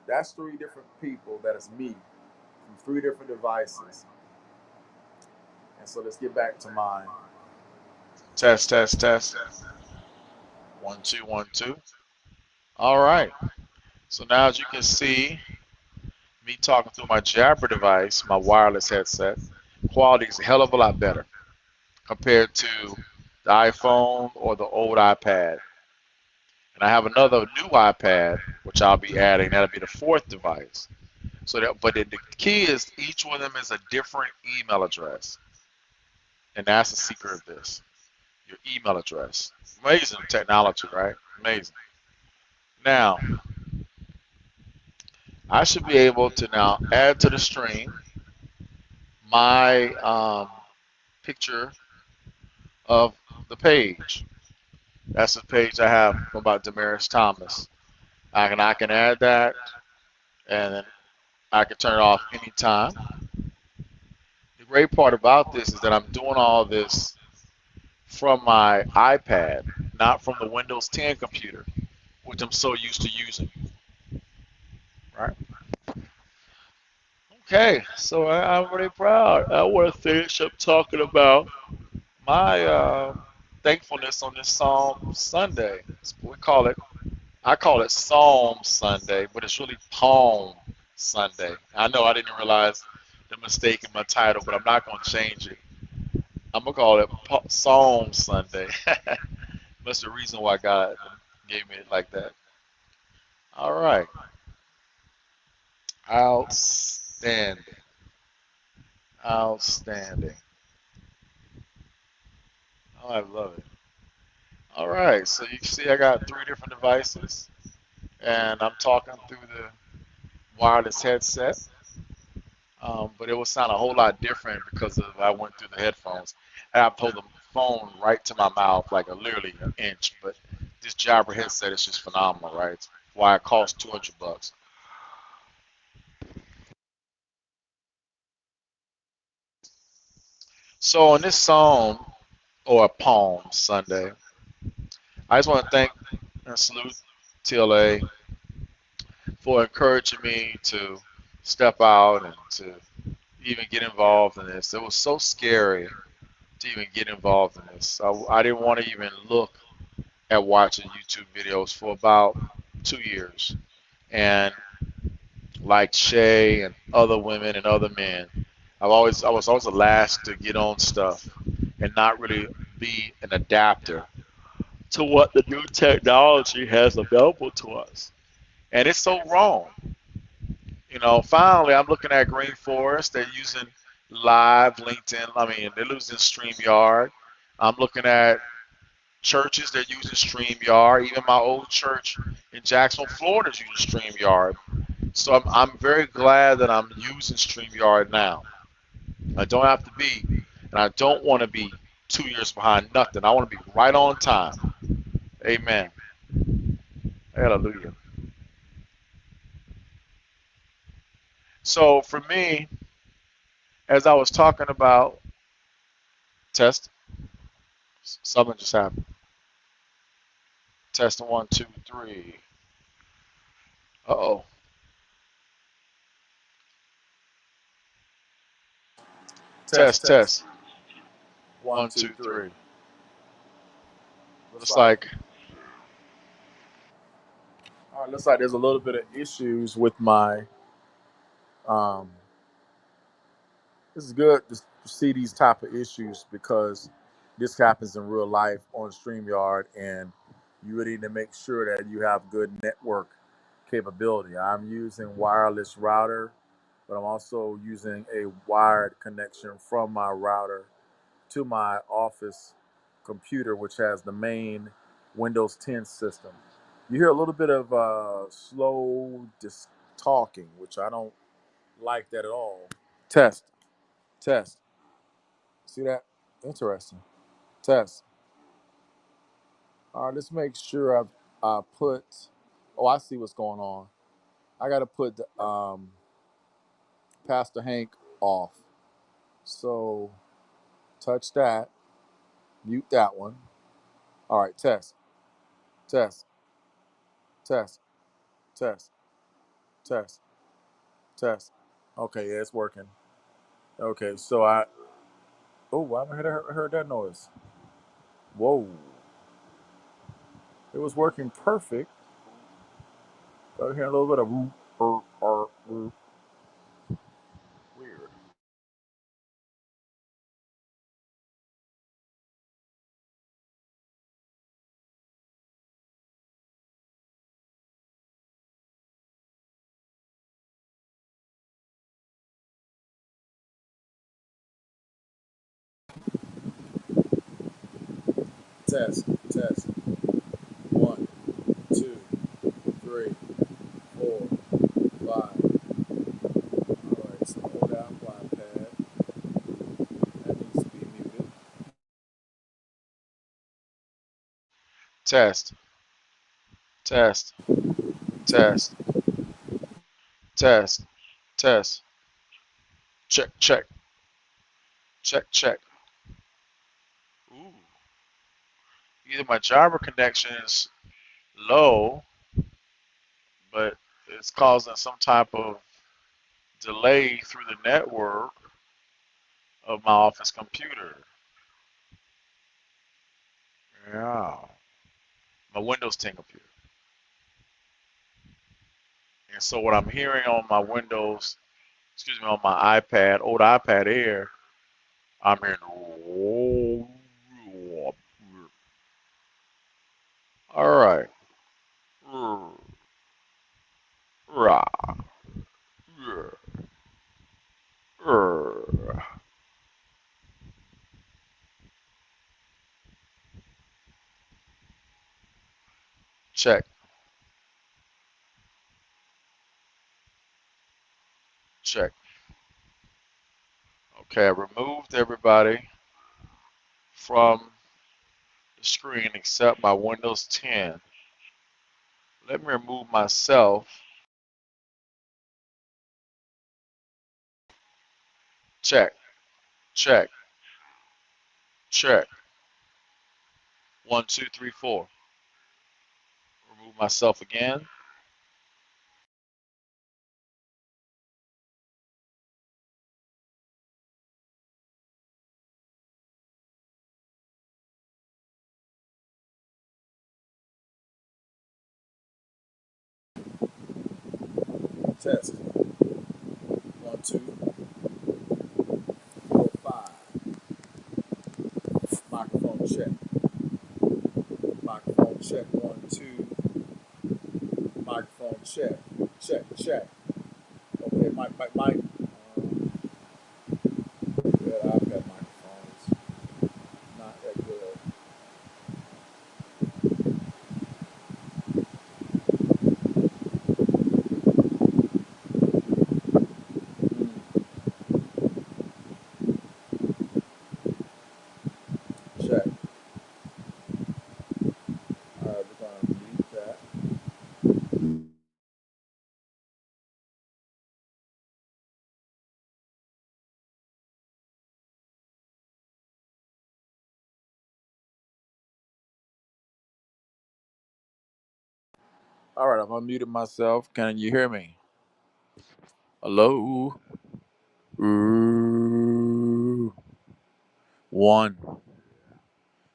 that's three different people. That is me from three different devices. And so let's get back to mine. Test, test, test. 1 2 1 2. All right. So now as you can see, me talking through my Jabra device, my wireless headset, quality is a hell of a lot better compared to the iPhone or the old iPad. And I have another new iPad, which I'll be adding. That'll be the fourth device. So, but the key is each one of them is a different email address, and that's the secret of this: your email address. Amazing technology, right? Amazing. Now, I should be able to now add to the stream my picture of the page. That's the page I have about Damaris Thomas. I can add that, and then I can turn it off anytime. The great part about this is that I'm doing all this from my iPad, not from the Windows 10 computer, which I'm so used to using. Right? Okay, so I'm really proud. I want to finish up talking about my thankfulness on this Psalm Sunday. We call it, I call it Psalm Sunday, but it's really Palm Sunday. I know I didn't realize the mistake in my title, but I'm not going to change it. I'm going to call it Psalm Sunday. That's the reason why God gave me it like that. All right. Outstanding. Outstanding. Oh, I love it. All right. So you see, I got three different devices, and I'm talking through the wireless headset. But it will sound a whole lot different because of I went through the headphones. And I pulled the phone right to my mouth, like literally an inch. But this Jabra headset is just phenomenal, right? It's why it costs $200. So on this Psalm or Palm Sunday, I just want to thank and salute TLA for encouraging me to step out and to even get involved in this. It was so scary to even get involved in this. I didn't want to even look at watching YouTube videos for about 2 years. And like Shay and other women and other men, I was always the last to get on stuff and not really be an adapter to what the new technology has available to us. And it's so wrong. Finally, I'm looking at Green Forest. They're using Live, LinkedIn. I mean, they're using StreamYard. I'm looking at churches that using StreamYard. Even my old church in Jacksonville, Florida is using StreamYard. So I'm very glad that I'm using StreamYard now. I don't have to be, and I don't want to be 2 years behind nothing. I want to be right on time. Amen. Hallelujah. So for me, as I was talking about test, something just happened. Testing 1 2 3. Uh-oh. Test, Test, test. test. One, One, two, two, three. three. Looks Looks like like looks like there's a little bit of issues with my um this is good to see these type of issues because this happens in real life on StreamYard, and you really need to make sure that you have good network capability. I'm using wireless router, but I'm also using a wired connection from my router to my office computer, which has the main Windows 10 system. You hear a little bit of slow talking, which I don't like that at all. Test, test. See that? Interesting. Test. All right, let's make sure I put. Oh, I see what's going on. I got to put Pastor Hank off. So touch that, mute that one. All right, test, test, test, test, test, test. Okay, yeah, it's working. Okay, so oh, I haven't heard that noise. Whoa, it was working perfect. Got hear a little bit of weird. Test, test. 1, 2, 3, 4, 5. All right, so hold down fly pad. That needs to be muted. Test, test, test, test, test. Check, check, check, check. Ooh, either my Jabra connection is low, but it's causing some type of delay through the network of my office computer. Yeah, my Windows 10 computer. And so what I'm hearing on my Windows, excuse me, on my iPad, old iPad Air, I'm hearing. All right. Check, check. Okay, I removed everybody from the screen except my Windows 10. Let me remove myself. Check, check, check. 1, 2, 3, 4. Remove myself again. Test. 1, 2, 4, 5. Microphone check. Microphone check. 1, 2. Microphone check. Check, check. Okay, mic. Good, I've got microphones. Not that good. Mm, check. All right, we're going to mute that. All right, I've unmuted myself. Can you hear me? Hello? Ooh. One,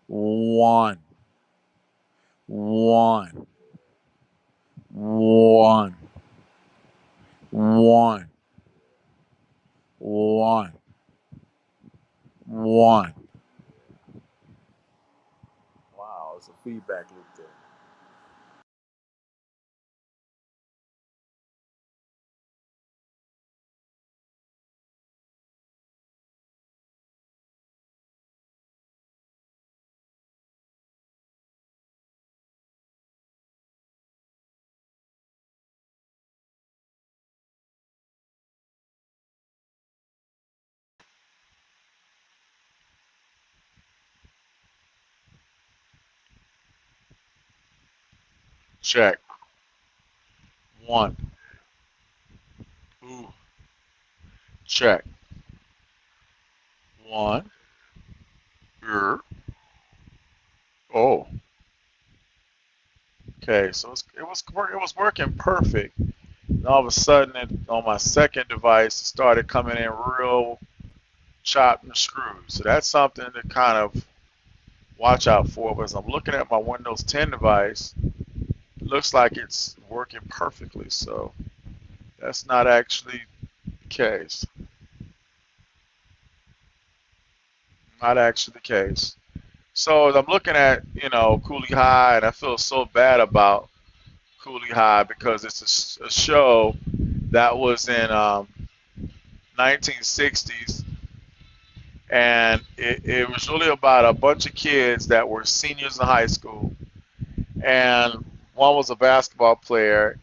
one, one, one, one, one, one. Wow, it's a feedback loop there. Check. One. Ooh. Check. One. Oh. Okay. So it was working perfect. And all of a sudden, on my second device, it started coming in real chopped and screwed. So that's something to kind of watch out for. But as I'm looking at my Windows 10 device, it looks like it's working perfectly. So that's not actually the case. Not actually the case. So as I'm looking at, Cooley High, and I feel so bad about Cooley High because it's a show that was in 1960s, and it was really about a bunch of kids that were seniors in high school, and one was a basketball player,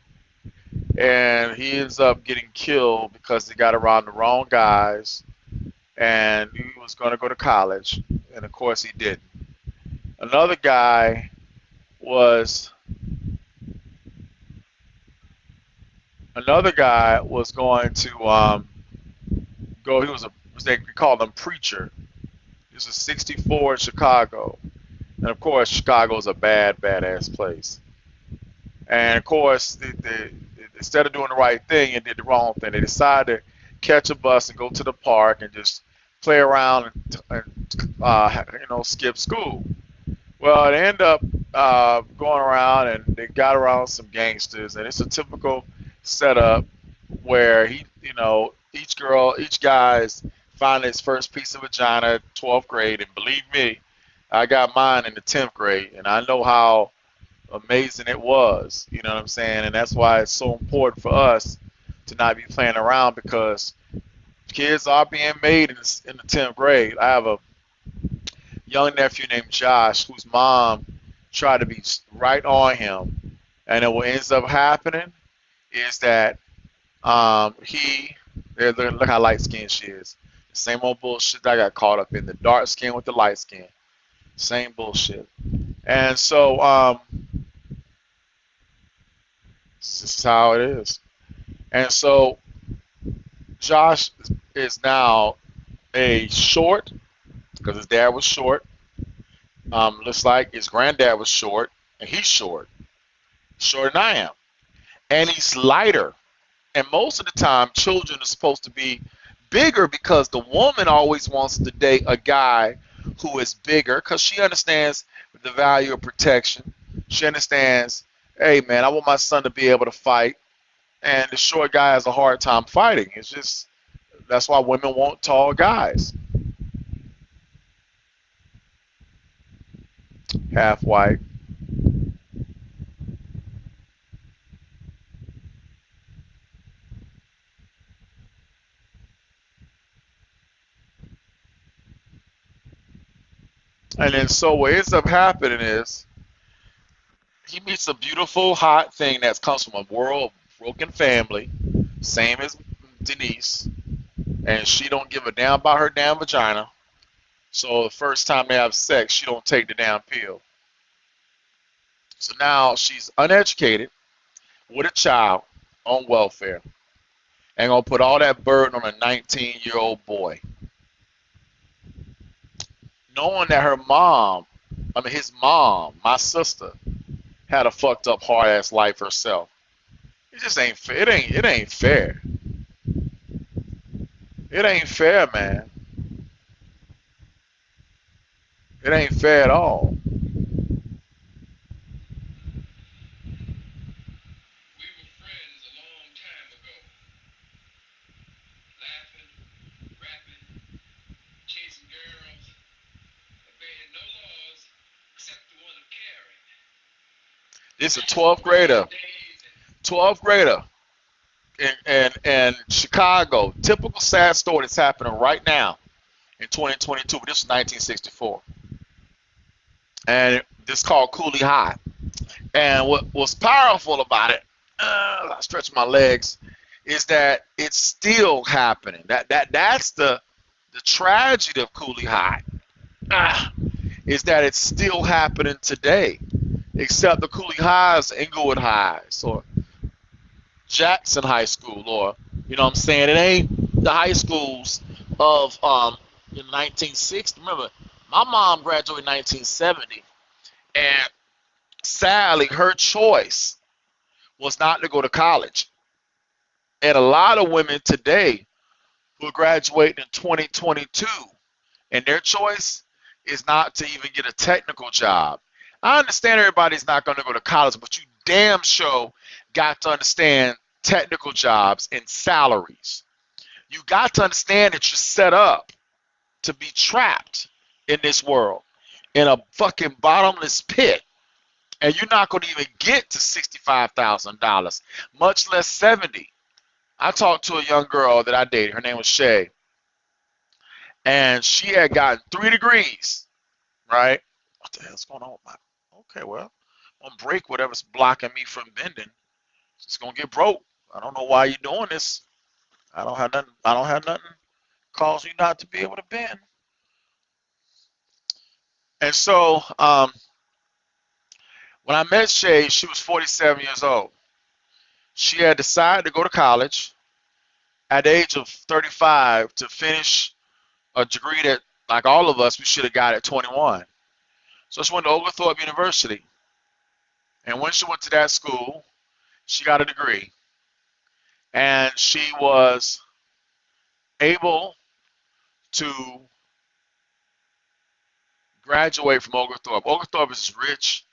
and he ends up getting killed because he got around the wrong guys, and he was going to go to college, and of course he didn't. Another guy was going to go. He was they called him preacher. He was a 64 in Chicago, and of course Chicago is a badass place. And of course, instead of doing the right thing, and did the wrong thing. They decided to catch a bus and go to the park and just play around and skip school. Well, they end up going around and they got around some gangsters, and it's a typical setup where each guy's finding his first piece of vagina, 12th grade, and believe me, I got mine in the 10th grade, and I know how amazing it was. You know what I'm saying? And that's why it's so important for us to not be playing around because kids are being made in the 10th grade. I have a young nephew named Josh whose mom tried to be right on him, and what ends up happening is that look how light skinned she is. The same old bullshit I got caught up in, the dark skin with the light skin. Same bullshit. And so this is how it is. And so Josh is now a short because his dad was short. Looks like his granddad was short, and he's shorter than I am, and he's lighter. And most of the time, children are supposed to be bigger because the woman always wants to date a guy who is bigger because she understands the value of protection. She understands, hey man, I want my son to be able to fight, and the short guy has a hard time fighting. It's just that's why women want tall guys. Half white. And then so what ends up happening is he meets a beautiful, hot thing that comes from a world broken family, same as Denise, and she don't give a damn about her damn vagina. So the first time they have sex, she don't take the damn pill. So now she's uneducated with a child on welfare and gonna put all that burden on a 19-year-old boy, knowing that his mom, my sister, had a fucked up hard ass life herself. It just ain't fair. It ain't fair. It ain't fair, man. It ain't fair at all. It's a 12th grader. 12th grader in Chicago. Typical sad story that's happening right now in 2022, but this was 1964. And this is called Cooley High. And what was powerful about it, I stretch my legs, is that it's still happening. That's the tragedy of Cooley High, is that it's still happening today. except the Cooley Highs, Inglewood Highs, or Jackson High School, or you know what I'm saying? It ain't the high schools of in 1960. Remember, my mom graduated in 1970, and sadly, her choice was not to go to college. And a lot of women today who graduate in 2022, and their choice is not to even get a technical job. I understand everybody's not going to go to college, but you damn sure got to understand technical jobs and salaries. You got to understand that you're set up to be trapped in this world in a fucking bottomless pit, and you're not going to even get to $65,000, much less 70. I talked to a young girl that I dated. Her name was Shay, and she had gotten 3 degrees. Right? What the hell's going on with my? Okay, well, on break, whatever's blocking me from bending, it's gonna get broke. I don't know why you're doing this. I don't have nothing. I don't have nothing causing you not to be able to bend. And so, when I met Shay, she was 47 years old. She had decided to go to college at the age of 35 to finish a degree that, like all of us, we should have got at 21. So she went to Oglethorpe University. And when she went to that school, she got a degree. And she was able to graduate from Oglethorpe. Oglethorpe is rich,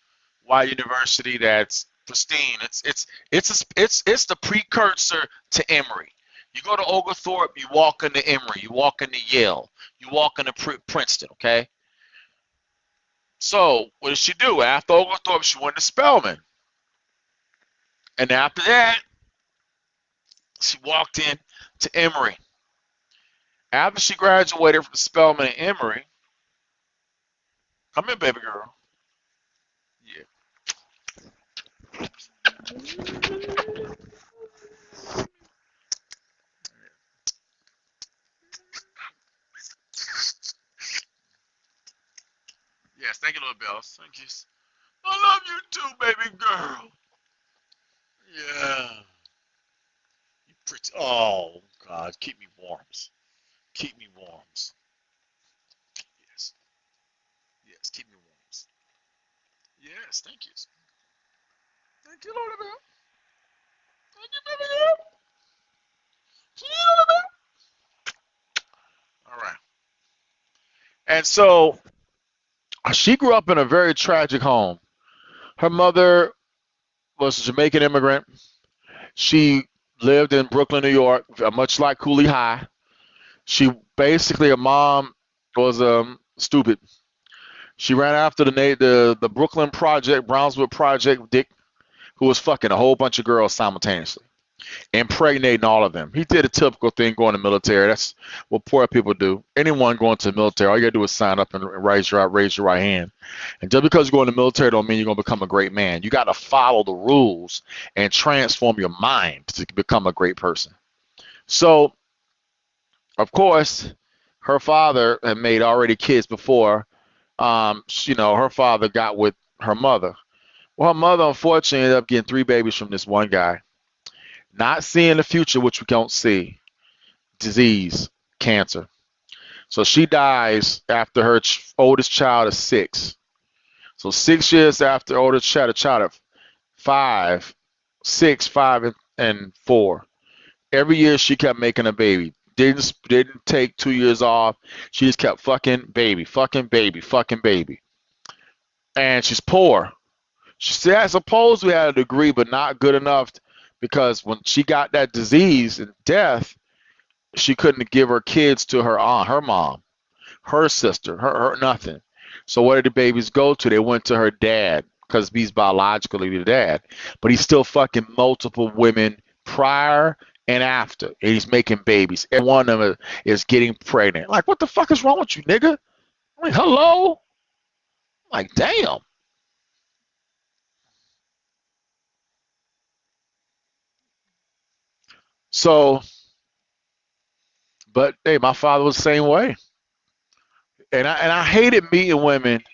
white university that's pristine. It's the precursor to Emory. You go to Oglethorpe, you walk into Emory, you walk into Yale, you walk into Princeton. Okay. So what did she do? After Oglethorpe, she went to Spelman, and after that, she walked in to Emory. After she graduated from Spelman and Emory, come in, baby girl. Yeah. Yes, thank you, little bells. Thank you. I love you too, baby girl. Yeah. You pretty. Oh God, keep me warms. Keep me warms. Yes. Yes, keep me warms. Yes, thank you. Thank you, Lord. Thank you, baby girl. Thank you, Lord. All right. And so she grew up in a very tragic home. Her mother was a Jamaican immigrant. She lived in Brooklyn, New York, much like Cooley High. She basically, her mom was stupid. She ran after the Brooklyn Project, Brownswood Project Dick, who was fucking a whole bunch of girls simultaneously, impregnating all of them. He did a typical thing going to the military. That's what poor people do. Anyone going to the military, all you gotta do is sign up and raise your right hand. And just because you're going to the military don't mean you're gonna become a great man. You gotta follow the rules and transform your mind to become a great person. So, of course, her father had made already kids before. Her father got with her mother. Well, her mother unfortunately ended up getting 3 babies from this one guy. Not seeing the future, which we don't see. Disease, cancer. So she dies after her oldest child is 6. So 6 years after oldest child, a child of 5, 6, 5, and 4. Every year she kept making a baby. Didn't take 2 years off. She just kept fucking baby, fucking baby, fucking baby. And she's poor. She said, I suppose we had a degree, but not good enough because when she got that disease and death, she couldn't give her kids to her aunt, her mom, her sister, her nothing. So where did the babies go to? They went to her dad because he's biologically the dad, but he's still fucking multiple women prior and after, and he's making babies. Every one of them is getting pregnant. Like, what the fuck is wrong with you, nigga? I mean, hello? Like, damn. So, but hey, my father was the same way, and I hated meeting women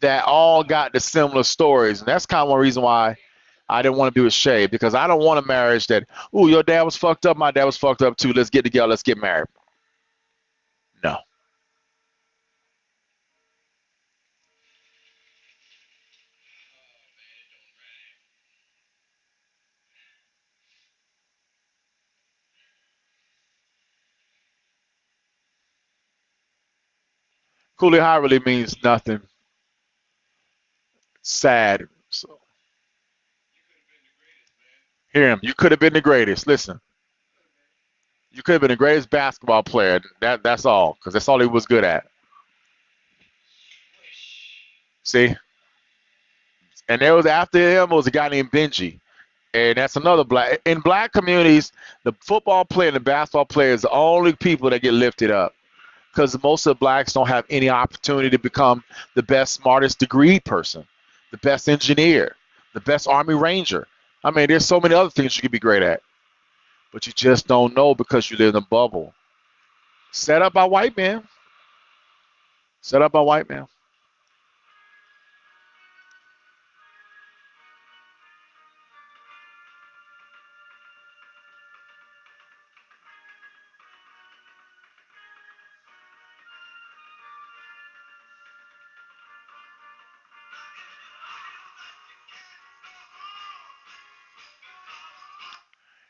that all got the similar stories. And that's kind of one reason why I didn't want to be with Shay, because I don't want a marriage that, ooh, your dad was fucked up, my dad was fucked up too. Let's get together, let's get married. No. Coolie high really means nothing. Sad. So, hear him. You could have been the greatest. Listen, you could have been the greatest basketball player. That's all, because that's all he was good at. See? And there was after him was a guy named Benji. And that's another black. In black communities, the football player and the basketball player is the only people that get lifted up, because most of the blacks don't have any opportunity to become the best, smartest degree person, the best engineer, the best Army Ranger. I mean, there's so many other things you could be great at, but you just don't know because you live in a bubble. Set up by white men. Set up by white men.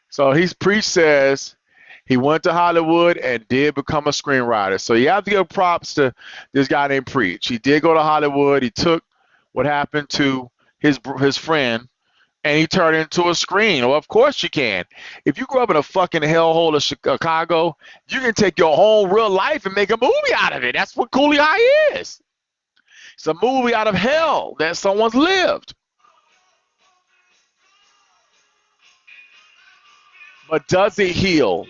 So he's Preach says he went to Hollywood and did become a screenwriter. So you have to give props to this guy named Preach. He did go to Hollywood. He took what happened to his friend and he turned it into a screen. Well, of course you can. If you grew up in a fucking hellhole of Chicago, you can take your whole real life and make a movie out of it. That's what Coolie High is. It's a movie out of hell that someone's lived. But does it heal?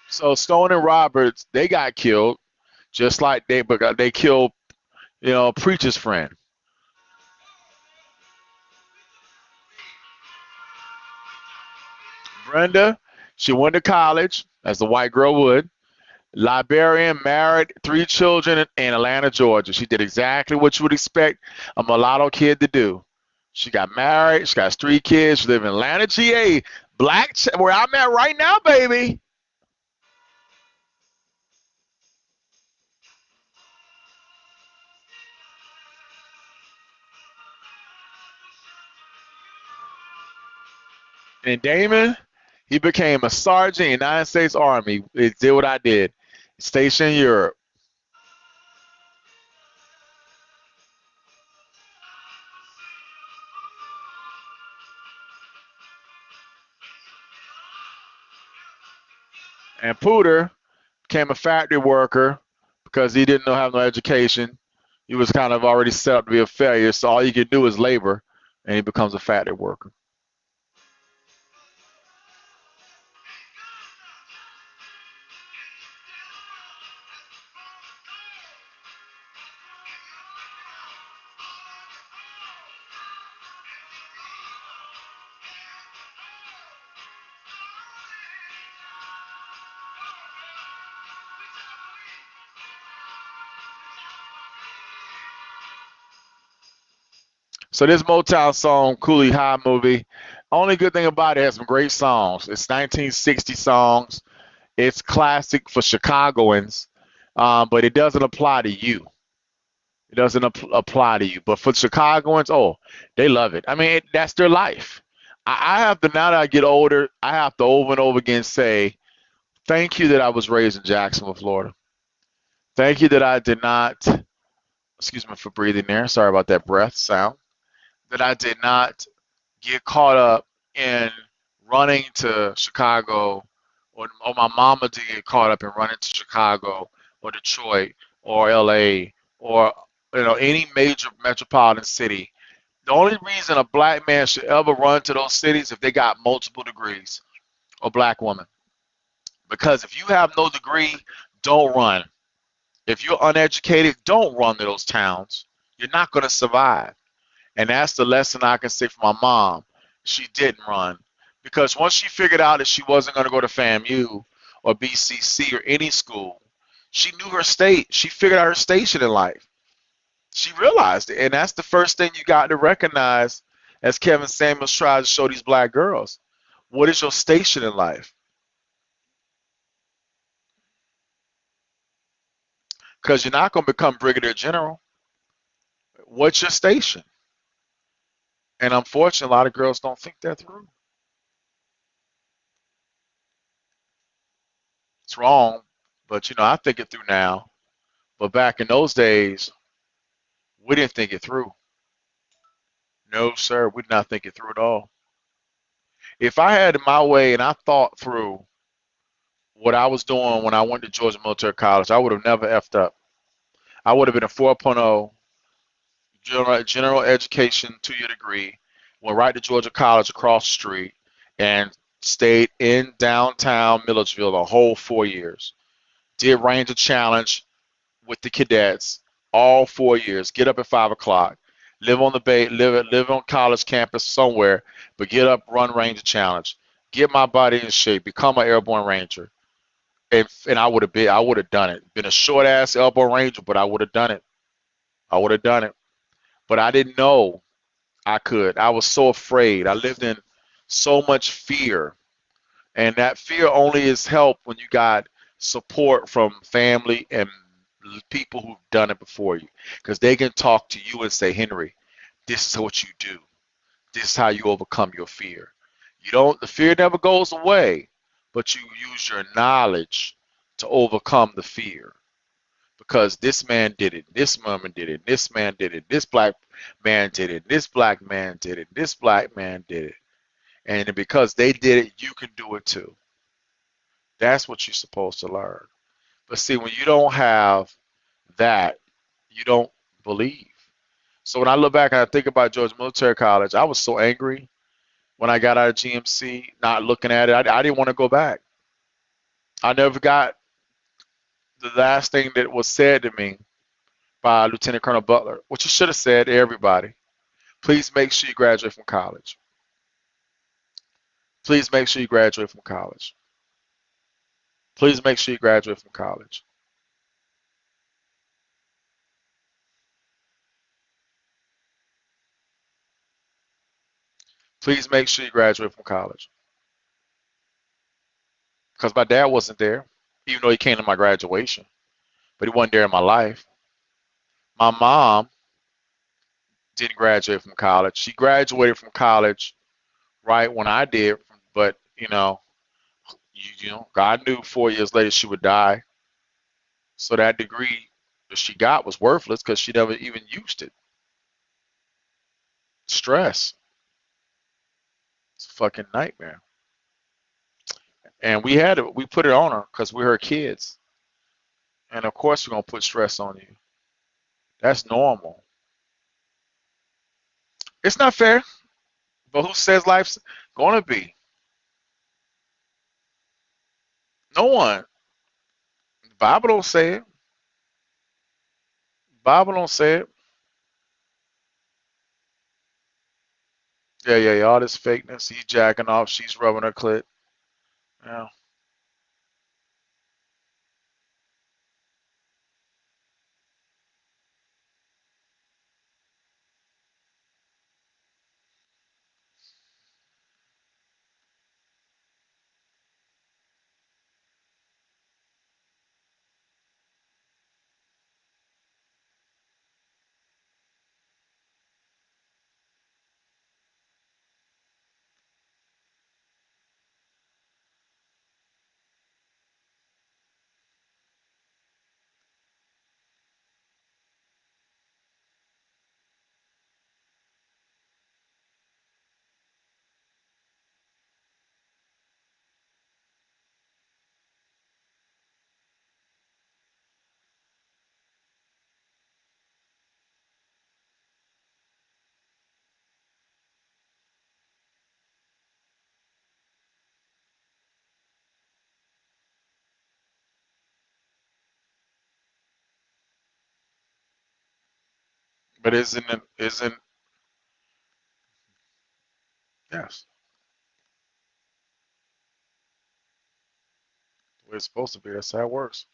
So Stone and Roberts, they got killed, just like they killed, Preacher's friend. Brenda, she went to college, as the white girl would. Liberian, married, 3 children in Atlanta, Georgia. She did exactly what you would expect a mulatto kid to do. She got married. She got 3 kids. She live in Atlanta, GA. Where I'm at right now, baby. And Damon, he became a sergeant in the United States Army. He did what I did. Stationed in Europe. And Pooter became a factory worker because he didn't have no education. He was kind of already set up to be a failure, so all you can do is labor, and he becomes a factory worker. So this Motown song, Coolie High movie, only good thing about it has some great songs. It's 1960 songs. It's classic for Chicagoans, but it doesn't apply to you. It doesn't apply to you. But for Chicagoans, oh, they love it. I mean, that's their life. I have to, now that I get older, I have to over and over again say, thank you that I was raised in Jacksonville, Florida. Thank you that I did not, excuse me for breathing there. Sorry about that breath sound. That I did not get caught up in running to Chicago, or my mama did get caught up in running to Chicago or Detroit or LA or any major metropolitan city. The only reason a black man should ever run to those cities if they got multiple degrees, or black woman. Because if you have no degree, don't run. If you're uneducated, don't run to those towns. You're not going to survive. And that's the lesson I can say from my mom. She didn't run Because once she figured out that she wasn't going to go to FAMU or BCC or any school, she knew her state. She figured out her station in life. She realized it. And that's the first thing you got to recognize as Kevin Samuels tries to show these black girls. What is your station in life? Because you're not going to become Brigadier General. What's your station? And unfortunately, a lot of girls don't think that through. It's wrong, but I think it through now. But back in those days, we didn't think it through. No, sir, we did not think it through at all. If I had it my way and I thought through what I was doing when I went to Georgia Military College, I would have never effed up. I would have been a 4.0 general education 2-year degree, went right to Georgia College across the street, and stayed in downtown Milledgeville the whole 4 years. Did Ranger Challenge with the cadets all 4 years. Get up at 5 o'clock, live on the bay, live on college campus somewhere, but get up, run Ranger Challenge, get my body in shape, become an airborne ranger, and I would have done it. Been a short ass airborne ranger, but I would have done it. I would have done it, but I didn't know I could. I was so afraid. I lived in so much fear, and that fear only is helped when you got support from family and people who've done it before you, because they can talk to you and say, Henry, this is what you do. This is how you overcome your fear. You don't, the fear never goes away, but you use your knowledge to overcome the fear. Because this man did it, this woman did it, this man did it, this black man did it, this black man did it, this black man did it. And because they did it, you can do it too. That's what you're supposed to learn. But see, when you don't have that, you don't believe. So when I look back and I think about Georgia Military College, I was so angry when I got out of GMC, not looking at it. I didn't want to go back. I never got the last thing that was said to me by Lieutenant Colonel Butler, which he should have said to everybody. Please make sure you graduate from college. Please make sure you graduate from college. Please make sure you graduate from college. Please make sure you graduate from college. Because my dad wasn't there, even though he came to my graduation, but he wasn't there in my life. My mom didn't graduate from college. She graduated from college right when I did, but God knew 4 years later she would die. So that degree that she got was worthless because she never even used it. Stress. It's a fucking nightmare. And we put it on her because we're her kids. And of course we're gonna put stress on you. That's normal. It's not fair, but who says life's gonna be? No one. The Bible don't say it. The Bible don't say it. Yeah, yeah, yeah. All this fakeness. He's jacking off. She's rubbing her clit. Yeah. But isn't yes. It's supposed to be. That's how it works.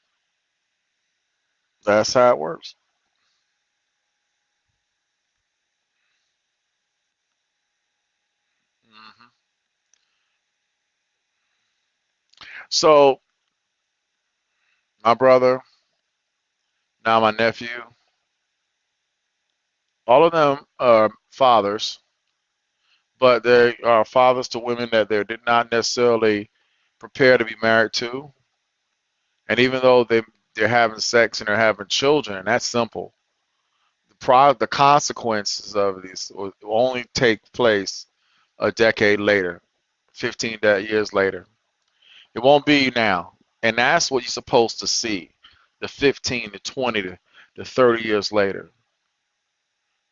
That's how it works. Hmm. So my brother, now my nephew, all of them are fathers, but they are fathers to women that they did not necessarily prepare to be married to. And even though they're having sex and they're having children, and that's simple. The consequences of these will only take place a decade later, 15 years later. It won't be now. And that's what you're supposed to see, the 15 to 20 to 30 years later.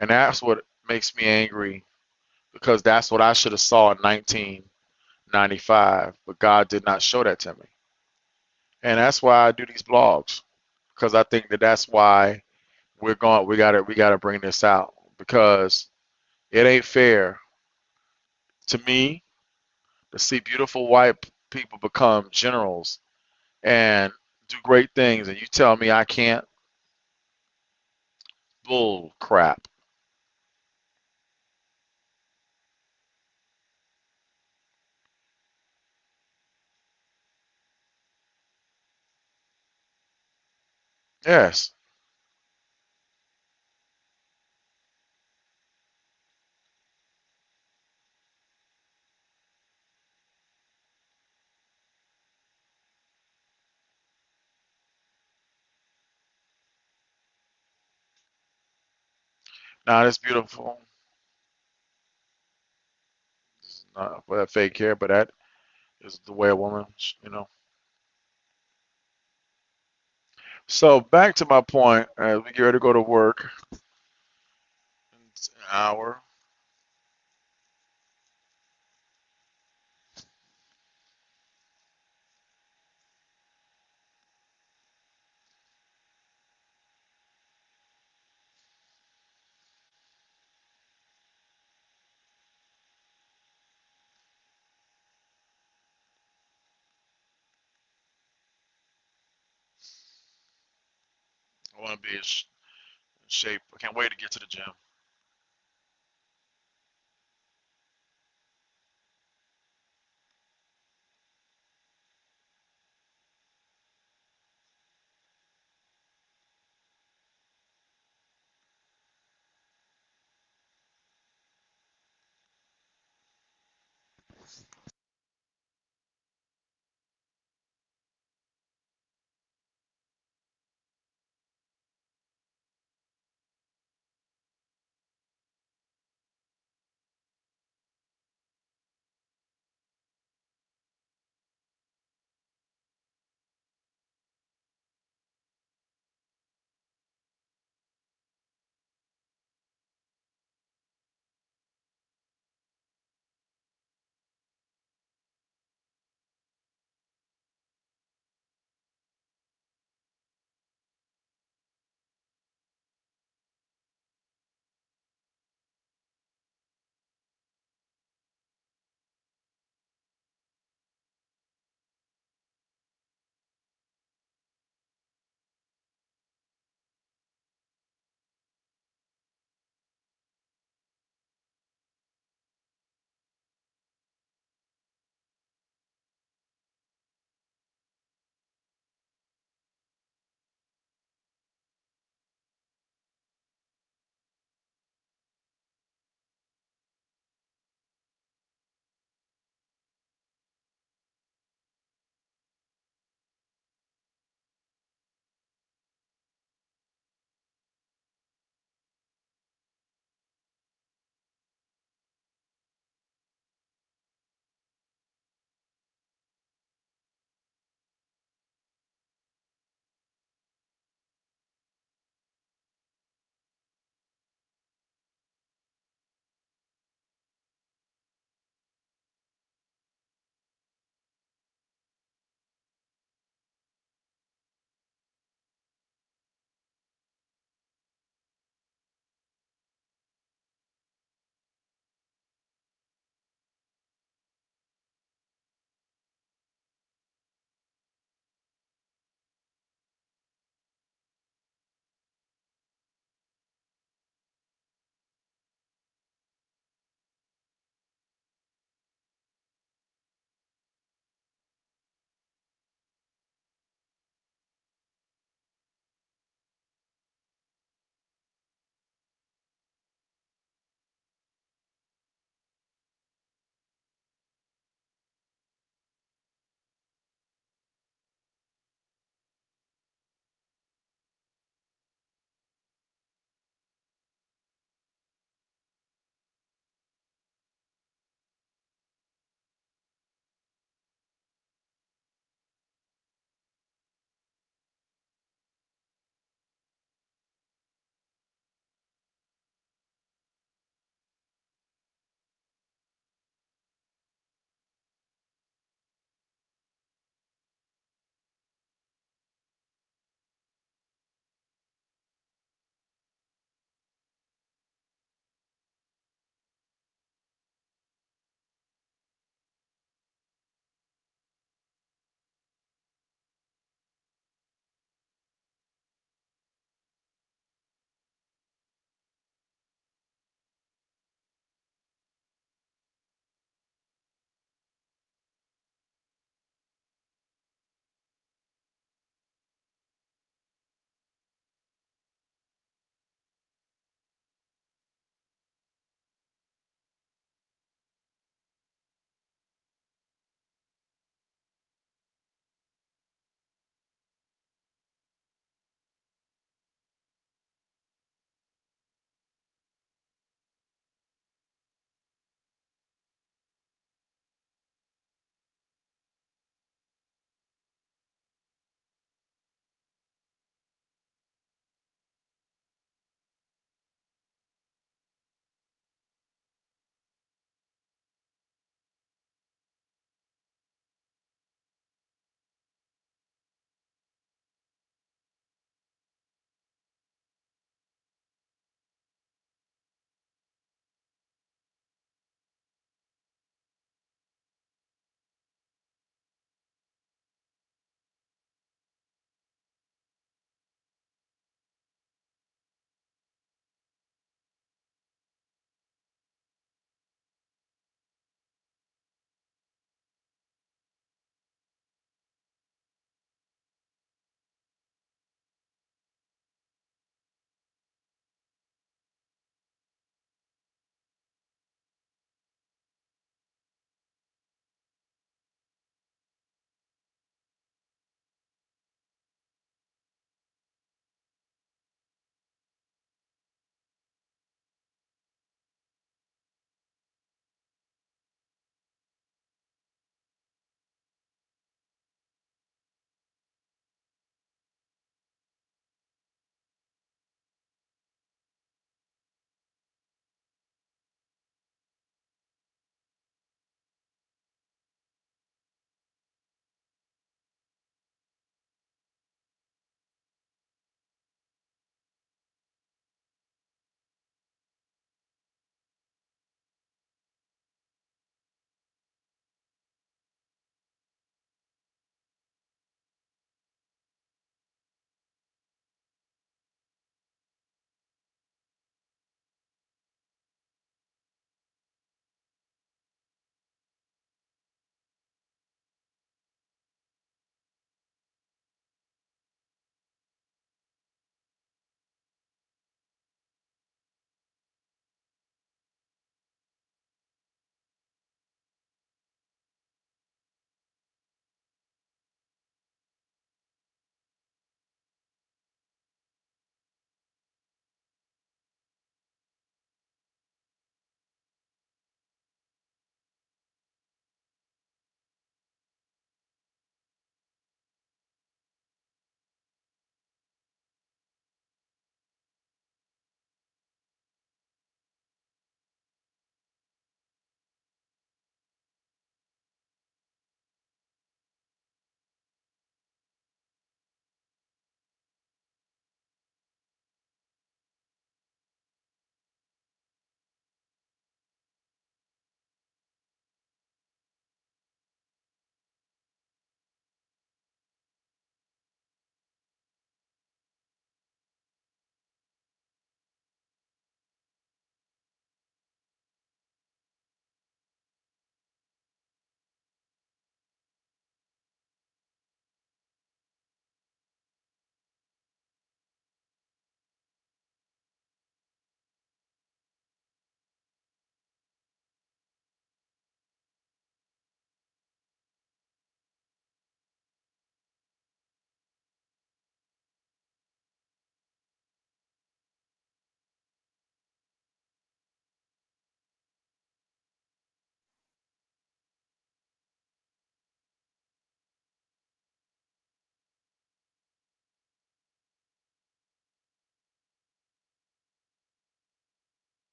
And that's what makes me angry because that's what I should have saw in 1995, but God did not show that to me. And that's why I do these blogs because I think that that's why we got to bring this out because it ain't fair to me to see beautiful white people become generals and do great things and you tell me I can't. Bull crap. Yes. Now it's beautiful. It's not for that fake hair, but that is the way a woman. So back to my point, as we get ready to go to work in an hour. I want to be in shape. I can't wait to get to the gym.